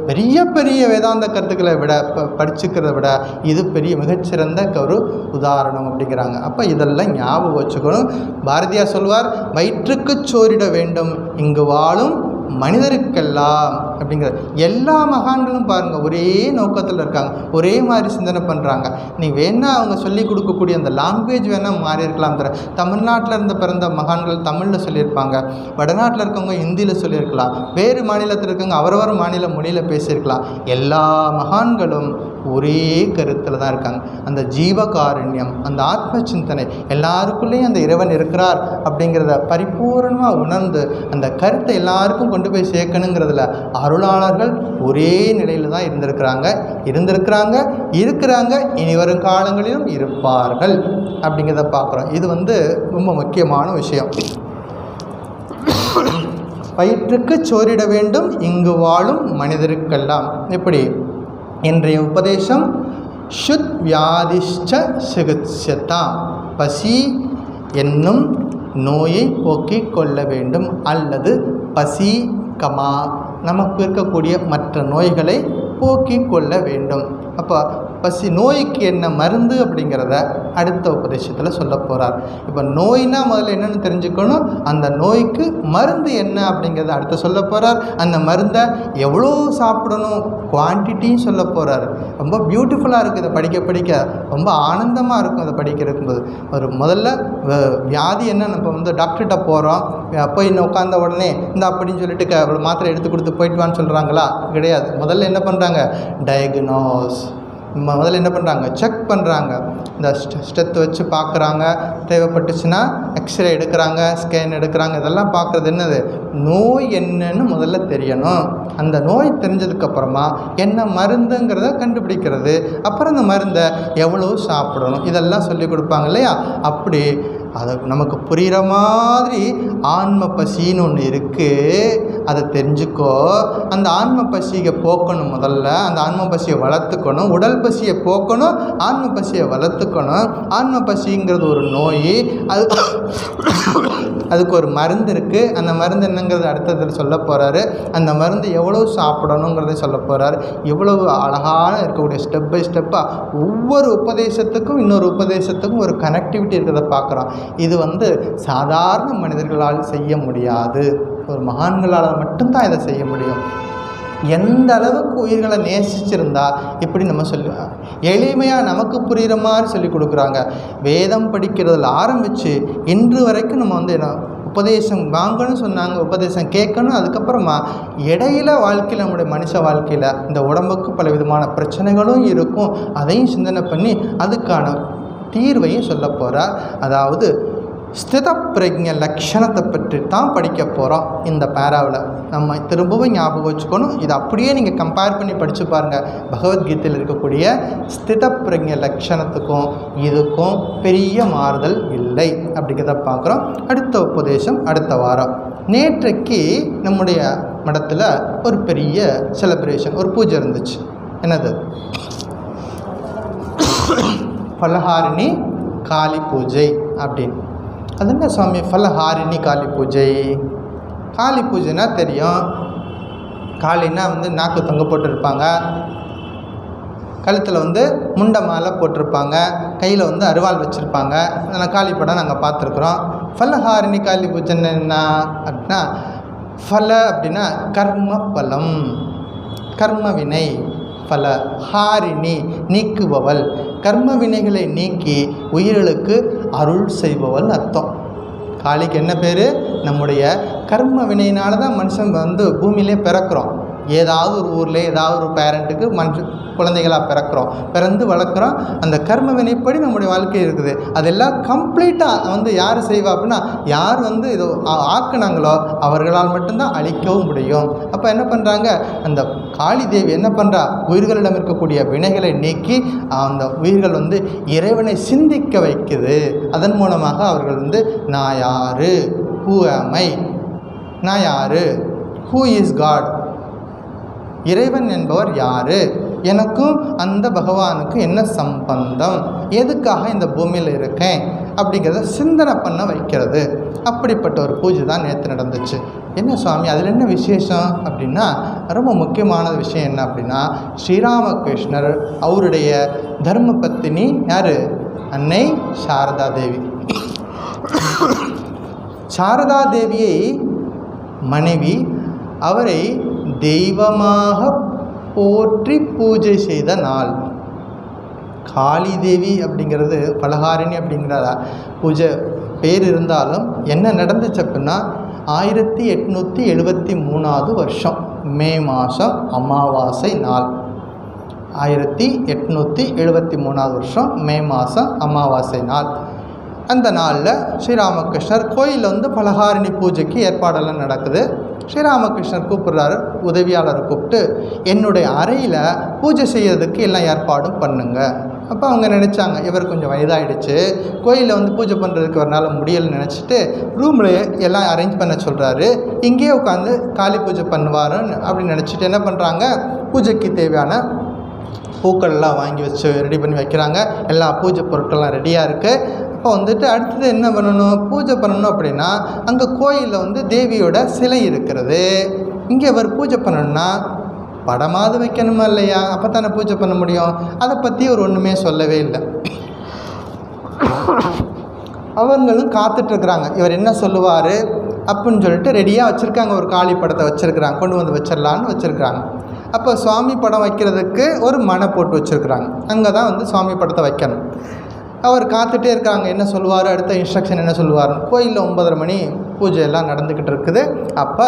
பெரிய பெரிய வேதாந்த கருத்துக்களை விட படிச்சுக்கிறத விட இது பெரிய மிகச்சிறந்த ஒரு உதாரணம் அப்படிங்கிறாங்க. அப்போ இதெல்லாம் ஞாபகம் வச்சுக்கணும். பாரதியார் சொல்வார், வயிற்றுக்கு சோறிட வேண்டும் இங்கு வாழும் மனிதருக்கெல்லாம் அப்படிங்கிற. எல்லா மகான்களும் பாருங்கள் ஒரே நோக்கத்தில் இருக்காங்க, ஒரே மாதிரி சிந்தனை பண்ணுறாங்க. நீ வேணால் அவங்க சொல்லி கொடுக்கக்கூடிய அந்த லாங்குவேஜ் வேணால் மாறி இருக்கலாம். தமிழ்நாட்டில் இருந்து பிறந்த மகான்கள் தமிழில் சொல்லியிருப்பாங்க, வடநாட்டில் இருக்கவங்க ஹிந்தியில் சொல்லியிருக்கலாம், வேறு மாநிலத்தில் இருக்கவங்க அவரவர் மாநில மொழியில் பேசியிருக்கலாம். எல்லா மகான்களும் ஒரே கருத்தில் தான் இருக்காங்க. அந்த ஜீவகாருண்யம், அந்த ஆத்ம சிந்தனை, எல்லாருக்குள்ளேயும் அந்த இறைவன் இருக்கிறார் அப்படிங்கிறத பரிபூர்ணமாக உணர்ந்து அந்த கருத்தை எல்லாருக்கும் கொண்டு போய் சேர்க்கணுங்கிறதுல அருளாளர்கள் ஒரே நிலையில் தான் இருக்கிறாங்க, இனி வரும் காலங்களிலும் இருப்பார்கள் அப்படிங்கிறத பார்க்குறோம். இது ரொம்ப முக்கியமான விஷயம். வயிற்றுக்கு சோறிட வேண்டும் இங்கு வாழும் மனிதருக்கெல்லாம். எப்படி இன்றைய உபதேசம், சுத் வியாதிஷ்ட சிகிச்சதாம், பசி என்னும் நோயை போக்கிக் கொள்ள வேண்டும், அல்லது பசி கமா நமக்கு இருக்கக்கூடிய மற்ற நோய்களை போக்கிக் கொள்ள வேண்டும். அப்போ பசி நோய்க்கு என்ன மருந்து அப்படிங்கிறத அடுத்த உபதேசத்தில் சொல்ல போகிறார். இப்போ நோய்னா முதல்ல என்னென்னு தெரிஞ்சுக்கணும், அந்த நோய்க்கு மருந்து என்ன அப்படிங்கிறத அடுத்த சொல்ல போகிறார். அந்த மருந்தை எவ்வளோ சாப்பிடணும் குவான்டிட்டியும் சொல்ல போகிறார். ரொம்ப பியூட்டிஃபுல்லாக இருக்குது இதை படிக்க ரொம்ப ஆனந்தமாக இருக்கும் இதை படிக்கிறதுக்கும்போது. ஒரு முதல்ல வியாதி என்ன, நம்ம டாக்டர்கிட்ட போகிறோம், போய் இன்னும் உட்காந்த உடனே இந்த அப்படின்னு சொல்லிட்டு அவ்வளோ மாத்திரை எடுத்து கொடுத்து போயிட்டு வான்னு சொல்கிறாங்களா? கிடையாது. முதல்ல என்ன பண்ணுறாங்க, டயக்னோஸ், முதல்ல என்ன பண்ணுறாங்க, செக் பண்ணுறாங்க. இந்த ஸ்டெத்து வச்சு பார்க்குறாங்க, தேவைப்பட்டுச்சுன்னா எக்ஸ்ரே எடுக்கிறாங்க, ஸ்கேன் எடுக்கிறாங்க. இதெல்லாம் பார்க்குறது என்னது, நோய் என்னன்னு முதல்ல தெரியணும். அந்த நோய் தெரிஞ்சதுக்கப்புறமா என்ன மருந்துங்கிறத கண்டுபிடிக்கிறது, அப்புறம் அந்த மருந்தை எவ்வளோ சாப்பிடணும், இதெல்லாம் சொல்லி கொடுப்பாங்க இல்லையா? அப்படி அதை நமக்கு புரிகிற மாதிரி ஆன்ம பசின்னு ஒன்று இருக்குது, அதை தெரிஞ்சுக்கோ. அந்த ஆன்ம பசியை போக்கணும், முதல்ல அந்த ஆன்ம பசியை வளர்த்துக்கணும். உடல் பசியை போக்கணும், ஆன்ம பசியை வளர்த்துக்கணும். ஆன்ம பசிங்கிறது ஒரு நோய், அதுக்கு ஒரு மருந்து இருக்குது. அந்த மருந்து என்னங்கிறது அடுத்ததில் சொல்ல போகிறாரு. அந்த மருந்து எவ்வளோ சாப்பிடணுங்கிறத சொல்ல போகிறாரு. இவ்வளவு அழகான இருக்கக்கூடிய ஸ்டெப் பை ஸ்டெப்பாக ஒவ்வொரு உபதேசத்துக்கும் இன்னொரு உபதேசத்துக்கும் ஒரு கனெக்டிவிட்டி இருக்கிறத பார்க்குறோம். இது சாதாரண மனிதர்களால் செய்ய முடியாது, ஒரு மகான்களால் மட்டும்தான் இதை செய்ய முடியும். எந்த அளவுக்கு உயிர்களை நேசிச்சிருந்தா இப்படி நம்ம சொல்லுவோம், எளிமையாக நமக்கு புரிகிற மாதிரி சொல்லி கொடுக்குறாங்க. வேதம் படிக்கிறதுல ஆரம்பித்து இன்று வரைக்கும் நம்ம என்ன உபதேசம் வாங்கணும்னு சொன்னாங்க, உபதேசம் கேட்கணும். அதுக்கப்புறமா இடையில வாழ்க்கையில், நம்முடைய மனுஷ வாழ்க்கையில் இந்த உடம்புக்கு பல விதமான பிரச்சனைகளும் இருக்கும், அதையும் சிந்தனை பண்ணி அதுக்கான தீர்வையும் சொல்ல போகிறார். அதாவது ஸ்தித பிரஜ்ஞ லக்ஷணத்தை பற்றி தான் படிக்க போகிறோம் இந்த பேராவில். நம்ம திரும்பவும் ஞாபகம் வச்சுக்கணும், இதை அப்படியே நீங்கள் கம்பேர் பண்ணி படித்து பாருங்கள். பகவத்கீதையில் இருக்கக்கூடிய ஸ்தித பிரஜ்ஞ லக்ஷணத்துக்கும் இதுக்கும் பெரிய மாறுதல் இல்லை அப்படிங்கிறத பார்க்குறோம். அடுத்த உபதேசம் அடுத்த வாரம். நேற்றைக்கு நம்முடைய மடத்தில் ஒரு பெரிய செலிப்ரேஷன், ஒரு பூஜை இருந்துச்சு. என்னது, ஃபலஹாரிணி காளி பூஜை அப்படின்னு. அது என்ன சுவாமி ஃபலஹாரிணி காளி பூஜை? காளி பூஜைனா தெரியும், காளின்னா வந்து நாக்கு தொங்க போட்டிருப்பாங்க, கழுத்தில் வந்து முண்டை மாலை போட்டிருப்பாங்க, கையில் வந்து அருவாள் வச்சுருப்பாங்க. அதனால் காளி படம் நாங்கள் பார்த்துருக்குறோம். ஃபலஹாரிணி காளி பூஜைன்னு என்ன அப்படின்னா, ஃபல அப்படின்னா கர்ம பலம், கர்ம வினை. ஃபல ஹாரிணி நீக்குபவள், கர்ம வினைகளை நீக்கி உயிர்களுக்கு அருள் செய்பவள் அர்த்தம். காளிக்கு என்ன பேர்? நம்முடைய கர்ம வினையினால தான் மனுஷன் வந்து பூமியிலே பிறக்கிறோம். ஏதாவது ஒரு ஊரில் ஏதாவது ஒரு பேரண்ட்டுக்கு குழந்தைகளாக பிறக்கிறோம், பிறந்து வளர்க்குறோம். அந்த கர்ம வினைப்படி நம்முடைய வாழ்க்கை இருக்குது. அதெல்லாம் கம்ப்ளீட்டாக வந்து யார் செய்வா அப்படின்னா, யார் வந்து இதை ஆக்குனாங்களோ அவர்களால் மட்டும்தான் அழிக்கவும் முடியும். அப்போ என்ன பண்ணுறாங்க, அந்த காளி தேவி என்ன பண்ணுறா, உயிர்களிடம் இருக்கக்கூடிய வினைகளை நீக்கி அந்த உயிர்கள் வந்து இறைவனை சிந்திக்க வைக்குது. அதன் மூலமாக அவர்கள் வந்து நான் யார், ஹூ ஆம் ஐ, நான் யார், ஹூ இஸ் காட், இறைவன் என்பவர் யார், எனக்கும் அந்த பகவானுக்கு என்ன சம்பந்தம், எதுக்காக இந்த பூமியில் இருக்கேன் அப்படிங்கிறத சிந்தனை பண்ண வைக்கிறது. அப்படிப்பட்ட ஒரு பூஜை தான் நேற்று நடந்துச்சு. என்ன சுவாமி அதில் என்ன விசேஷம் அப்படின்னா, ரொம்ப முக்கியமான விஷயம் என்ன அப்படின்னா, ஸ்ரீராமகிருஷ்ணர் அவருடைய தர்ம பத்தினி யார், அன்னை சாரதா தேவி. சாரதா தேவியை மனைவி, அவரை தெய்வமாக போற்றி பூஜை செய்த நாள். காளி தேவி அப்படிங்கிறது, பலஹாரிணி அப்படிங்கிற பூஜை பேர் இருந்தாலும் என்ன நடந்துச்சு அப்படின்னா, 1873 வருஷம் மே மாதம் அமாவாசை நாள். 1873 வருஷம் மே மாதம் அமாவாசை நாள். அந்த நாளில் ஸ்ரீராமகிருஷ்ணர் கோயிலில் வந்து பலஹாரிணி பூஜைக்கு ஏற்பாடெல்லாம் நடக்குது. ஸ்ரீராமகிருஷ்ணர் கூப்பிட்றாரு, உதவியாளரை கூப்பிட்டு என்னுடைய அறையில் பூஜை செய்யறதுக்கு எல்லாம் ஏற்பாடும் பண்ணுங்க. அப்போ அவங்க நினச்சாங்க, இவர் கொஞ்சம் வயதாகிடுச்சு, கோயிலில் வந்து பூஜை பண்ணுறதுக்கு வரனால முடியலைன்னு நினச்சிட்டு ரூமில் எல்லாம் அரேஞ்ச் பண்ண சொல்கிறாரு. இங்கேயே உட்காந்து காளி பூஜை பண்ணுவாருன்னு அப்படின்னு நினச்சிட்டு என்ன பண்ணுறாங்க, பூஜைக்கு தேவையான பூக்கள்லாம் வாங்கி வச்சு ரெடி பண்ணி வைக்கிறாங்க. எல்லா பூஜை பொருட்கள்லாம் ரெடியாக இருக்குது. அப்போ வந்துட்டு அடுத்தது என்ன பண்ணணும், பூஜை பண்ணணும் அப்படின்னா அங்கே கோயிலில் வந்து தேவியோட சிலை இருக்கிறது. இங்கே இவர் பூஜை பண்ணணும்னா படமாவது வைக்கணுமா இல்லையா, அப்போ தானே பூஜை பண்ண முடியும். அதை பற்றி ஒரு ஒன்றுமே சொல்லவே இல்லை. அவங்களும் காத்துட்ருக்குறாங்க, இவர் என்ன சொல்லுவார் அப்படின்னு சொல்லிட்டு ரெடியாக வச்சுருக்காங்க. ஒரு காளி படத்தை வச்சுருக்குறாங்க, கொண்டு வந்து வச்சிடலான்னு வச்சுருக்குறாங்க. அப்போ சுவாமி படம் வைக்கிறதுக்கு ஒரு மனை போட்டு வச்சுருக்குறாங்க. அங்கே தான் வந்து சுவாமி படத்தை வைக்கணும். அவர் காத்துட்டே இருக்காங்க, என்ன சொல்லுவார், அடுத்த இன்ஸ்ட்ரக்ஷன் என்ன சொல்லுவார். கோயிலில் 9:30 மணி பூஜை எல்லாம் நடந்துக்கிட்டு இருக்குது. அப்போ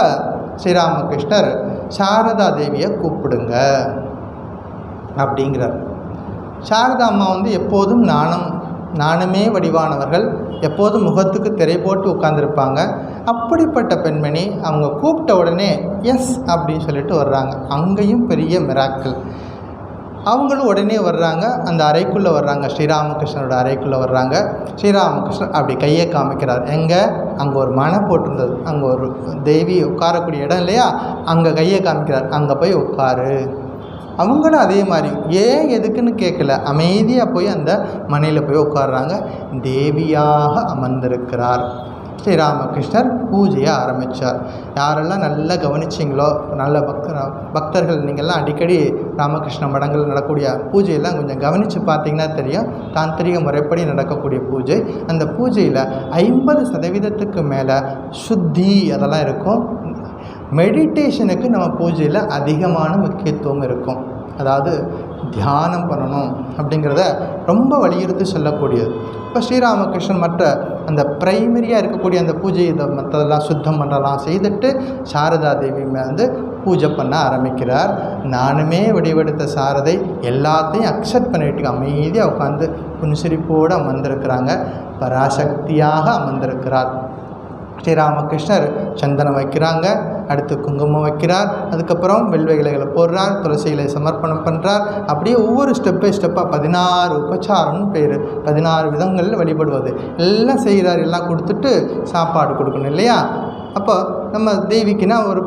ஸ்ரீராமகிருஷ்ணர் சாரதா தேவியை கூப்பிடுங்க அப்படிங்கிறார். சாரதா அம்மா வந்து எப்போதும் நாணமே வடிவானவர்கள், எப்போதும் முகத்துக்கு திரை போட்டு உட்கார்ந்துருப்பாங்க. அப்படிப்பட்ட பெண்மணி அவங்க கூப்பிட்ட உடனே எஸ் அப்படின்னு சொல்லிட்டு வர்றாங்க. அங்கேயும் பெரிய மிராக்கிள். அவங்களும் உடனே வர்றாங்க, அந்த அறைக்குள்ளே வர்றாங்க, ஸ்ரீராமகிருஷ்ணரோட அறைக்குள்ளே வர்றாங்க. ஸ்ரீராமகிருஷ்ணர் அப்படி கையை காமிக்கிறார். எங்கே, அங்கே ஒரு மனை போட்டிருந்தது, அங்கே ஒரு தேவி உட்காரக்கூடிய இடம் இல்லையா, அங்கே கையை காமிக்கிறார், அங்கே போய் உட்காரு. அவங்களும் அதே மாதிரி ஏன் எதுக்குன்னு கேட்கல, அமைதியாக போய் அந்த மனையில் போய் உட்காடுறாங்க. தேவியாக அமர்ந்திருக்கிறார். ஸ்ரீராமகிருஷ்ணர் பூஜையை ஆரம்பித்தார். யாரெல்லாம் நல்லா கவனிச்சிங்களோ, நல்ல பக்தர்கள் நீங்கள்லாம் அடிக்கடி ராமகிருஷ்ண மடங்கள் நடக்கக்கூடிய பூஜையெல்லாம் கொஞ்சம் கவனித்து பார்த்தீங்கன்னா தெரியும், தாந்திரிக முறைப்படி நடக்கக்கூடிய பூஜை. அந்த பூஜையில் 50% மேலே சுத்தி அதெல்லாம் இருக்கும். மெடிடேஷனுக்கு நம்ம பூஜையில் அதிகமான முக்கியத்துவம் இருக்கும். அதாவது தியானம் பண்ணணும் அப்படிங்கிறத ரொம்ப வலியுறுத்தி சொல்லக்கூடியது. இப்போ ஸ்ரீராமகிருஷ்ணன் மற்ற அந்த ப்ரைமரியாக இருக்கக்கூடிய அந்த பூஜை இதை மற்றதெல்லாம் சுத்தம் பண்ணுறலாம் செய்துட்டு சாரதா தேவி வந்து பூஜை பண்ண ஆரம்பிக்கிறார். நானுமே வடிவெடுத்த சாரதை எல்லாத்தையும் அக்செப்ட் பண்ணிட்டு அமைதியாக உட்காந்து புன்சிரிப்போடு அமர்ந்திருக்கிறாங்க. பராசக்தியாக அமர்ந்திருக்கிறார். ஸ்ரீராமகிருஷ்ணர் சந்தனம் வைக்கிறாங்க, அடுத்து குங்குமம் வைக்கிறார், அதுக்கப்புறம் வெள்ளை இலைகளை போடுறார், துளசி இலை சமர்ப்பணம் பண்ணுறார். அப்படியே ஒவ்வொரு ஸ்டெப் பை ஸ்டெப்பாக 16 உபச்சாரம்னு பேர், 16 விதங்களில் வழிபடுவது எல்லாம் செய்கிறார். எல்லாம் கொடுத்துட்டு சாப்பாடு கொடுக்கணும் இல்லையா. அப்போ நம்ம தேவிக்குன்னா ஒரு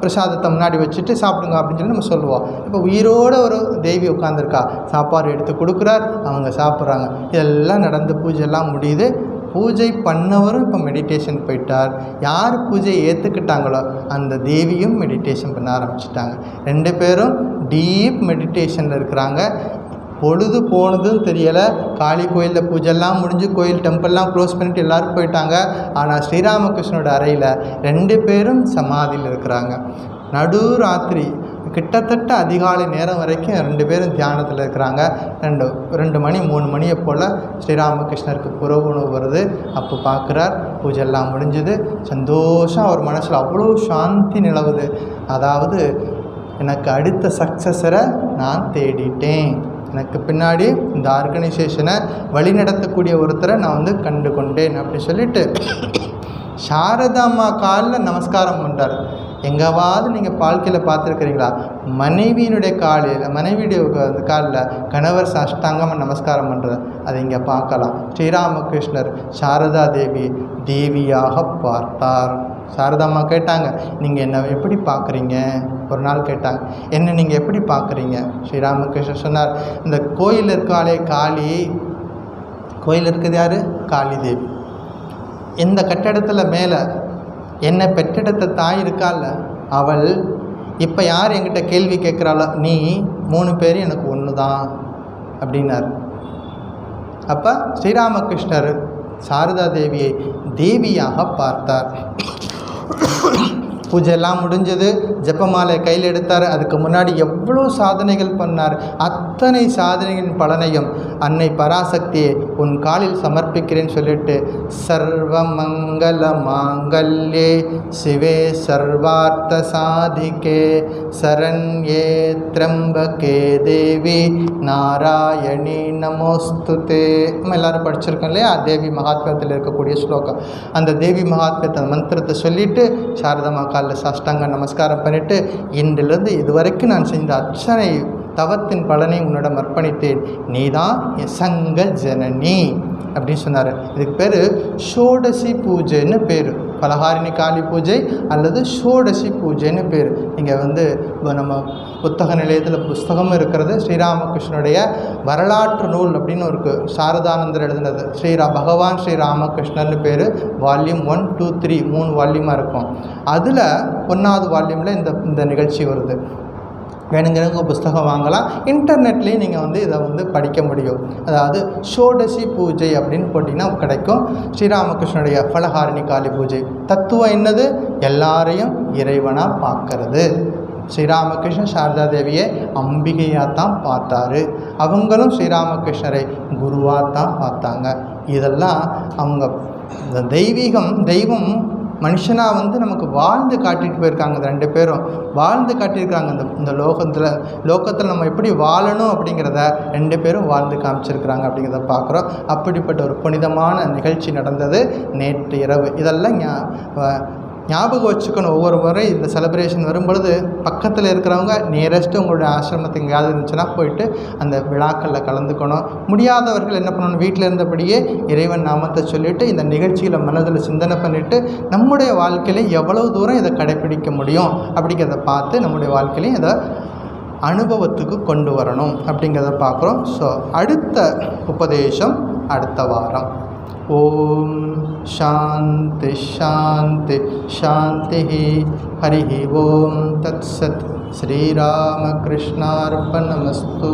பிரசாதத்தை முன்னாடி வச்சுட்டு சாப்பிடுங்க அப்படின்னு சொல்லி நம்ம சொல்லுவோம். இப்போ உயிரோடு ஒரு தேவி உட்காந்துருக்கா, சாப்பாடு எடுத்து கொடுக்குறார், அவங்க சாப்பிட்றாங்க. இதெல்லாம் நடந்து பூஜையெல்லாம் முடியுது. பூஜை பண்ணவரும் இப்போ மெடிடேஷன் போயிட்டார். யார் பூஜையை ஏற்றுக்கிட்டாங்களோ அந்த தேவியும் மெடிடேஷன் பண்ண ஆரம்பிச்சிட்டாங்க. 2 பேரும் டீப் மெடிடேஷனில் இருக்கிறாங்க. பொழுது போனதும் தெரியலை. காளி கோயிலில் பூஜைலாம் முடிஞ்சு கோயில் டெம்பிள்லாம் க்ளோஸ் பண்ணிவிட்டு எல்லோரும் போயிட்டாங்க. ஆனால் ஸ்ரீராமகிருஷ்ணனோட அறையில் 2 பேரும் சமாதியில் இருக்கிறாங்க. நடு ராத்திரி கிட்டத்தட்ட அதிகாலை நேரம் வரைக்கும் 2 பேரும் தியானத்தில் இருக்கிறாங்க. 2 மணி 3 மணியை போல் ஸ்ரீராமகிருஷ்ணருக்கு புறவு உணவு வருது. அப்போ பார்க்குறார், பூஜைலாம் முடிஞ்சுது. சந்தோஷம் அவர் மனசில் அவ்வளோ சாந்தி நிலவுது. அதாவது எனக்கு அடுத்த சக்ஸஸரை நான் தேடிட்டேன், எனக்கு பின்னாடி இந்த ஆர்கனைசேஷனை வழிநடத்தக்கூடிய ஒருத்தரை நான் கண்டு கொண்டேன் அப்படி சொல்லிட்டு சாரதாம்மா காலில் நமஸ்காரம் பண்ணுறார். எங்கேவாவது நீங்கள் வாழ்க்கையில் பார்த்துருக்கிறீங்களா? மனைவியினுடைய மனைவியுடைய காலில் கணவர் சாஷ்டாங்கமாக நமஸ்காரம் பண்ணுறது, அதை இங்கே பார்க்கலாம். ஸ்ரீராமகிருஷ்ணர் சாரதா தேவியாக பார்த்தார். சாரதாம்மா கேட்டாங்க, நீங்கள் என்ன எப்படி பார்க்குறீங்க? ஒரு நாள் கேட்டாங்க, என்ன நீங்கள் எப்படி பார்க்குறீங்க? ஸ்ரீராமகிருஷ்ணர் சொன்னார், இந்த கோயில் இருக்காளே காளி, கோயில் இருக்குது யார்? காளி தேவி. இந்த கட்டடத்தில் மேலே என்னை பெற்றெடுத்த தாய் இருக்கால, அவள் இப்போ யார் என்கிட்ட கேள்வி கேட்குறாளோ, நீ 3 பேர் எனக்கு ஒன்று தான் அப்படின்னார். அப்போ ஸ்ரீராமகிருஷ்ணர் சாரதா தேவியை தேவியாக பார்த்தார். பூஜையெல்லாம் முடிஞ்சது. ஜெபமாலை கையில் எடுத்தார். அதுக்கு முன்னாடி எவ்வளோ சாதனைகள் பண்ணார். அத்தனை சாதனைகளின் பலனையும் அன்னை பராசக்தியை உன் காலில் சமர்ப்பிக்கிறேன்னு சொல்லிட்டு சர்வமங்கல மாங்கல்யே சிவே சர்வார்த்த சாதிகே சரண்யே த்ரம்பகே தேவி நாராயணி நமோஸ்துதே. நம்ம எல்லோரும் படிச்சிருக்கோம் இல்லையா? தேவி மகாத்மியத்தில் இருக்கக்கூடிய ஸ்லோகம். அந்த தேவி மகாத்மியத்தை மந்திரத்தை சொல்லிவிட்டு சாரதம்மா காலில் சாஷ்டாங்க நமஸ்காரம் பண்ணிவிட்டு, இன்றிலிருந்து இதுவரைக்கும் நான் செஞ்ச அத்தனை தவத்தின் பலனை உன்னிடம் அர்ப்பணித்தேன், நீதான் என் சங்க ஜனனி அப்படின்னு சொன்னார். இதுக்கு பேர் ஷோடசி பூஜைன்னு பேர். பலஹாரிணி காளி பூஜை அல்லது ஷோடசி பூஜைன்னு பேர். இங்கே நம்ம புத்தக நிலையத்தில் புஸ்தகமும் இருக்கிறது. ஸ்ரீராமகிருஷ்ணனுடைய வரலாற்று நூல் அப்படின்னு ஒரு சாரதானந்தர் எழுதினது. பகவான் ஸ்ரீராமகிருஷ்ணர்னு பேர். வால்யூம் 1, 2, 3 3 வால்யூமாக இருக்கும். அதில் 1வது வால்யூமில் இந்த நிகழ்ச்சி வருது. வேணுங்கிறவங்க புஸ்தகம் வாங்கலாம். இன்டர்நெட்லேயும் நீங்கள் இதை படிக்க முடியும். அதாவது ஷோடசி பூஜை அப்படின்னு போட்டிங்கன்னா கிடைக்கும். ஸ்ரீராமகிருஷ்ணனுடைய பலஹாரிணி காளி பூஜை தத்துவம் என்னது? எல்லாரையும் இறைவனாக பார்க்கறது. ஸ்ரீராமகிருஷ்ணன் சாரதா தேவியை அம்பிகையாக தான் பார்த்தாரு. அவங்களும் ஸ்ரீராமகிருஷ்ணரை குருவாக தான் பார்த்தாங்க. இதெல்லாம் அவங்க தெய்வம் மனுஷனாக நமக்கு வாழ்ந்து காட்டிட்டு போயிருக்காங்க. 2 பேரும் வாழ்ந்து காட்டியிருக்காங்க. இந்த லோகத்தில் நம்ம எப்படி வாழணும் அப்படிங்கிறத 2 பேரும் வாழ்ந்து காமிச்சிருக்கிறாங்க அப்படிங்கிறத பார்க்குறோம். அப்படிப்பட்ட ஒரு புனிதமான நிகழ்ச்சி நடந்தது நேற்று இரவு. இதெல்லாம் ஞாபகம் வச்சுக்கணும். ஒவ்வொரு முறை இந்த செலிப்ரேஷன் வரும்பொழுது பக்கத்தில் இருக்கிறவங்க நியரஸ்ட்டு உங்களுடைய ஆசிரமத்துக்கு எங்கேயாவது இருந்துச்சுன்னா போயிட்டு அந்த விழாக்களில் கலந்துக்கணும். முடியாதவர்கள் என்ன பண்ணணும்? வீட்டில் இருந்தபடியே இறைவன் நாமத்தை சொல்லிவிட்டு இந்த நிகழ்ச்சியில் மனதில் சிந்தனை பண்ணிவிட்டு நம்முடைய வாழ்க்கையில எவ்வளவு தூரம் இதை கடைப்பிடிக்க முடியும் அப்படிங்கிறத பார்த்து நம்முடைய வாழ்க்கையிலையும் இதை அனுபவத்துக்கு கொண்டு வரணும் அப்படிங்கிறத பார்க்குறோம். ஸோ அடுத்த உபதேசம் அடுத்த வாரம். ஓம் சாந்தி சாந்தி சாந்தி. ஹரி ஓம் தத் சத். ஸ்ரீராமகிருஷ்ணார்ப்பணமஸ்து.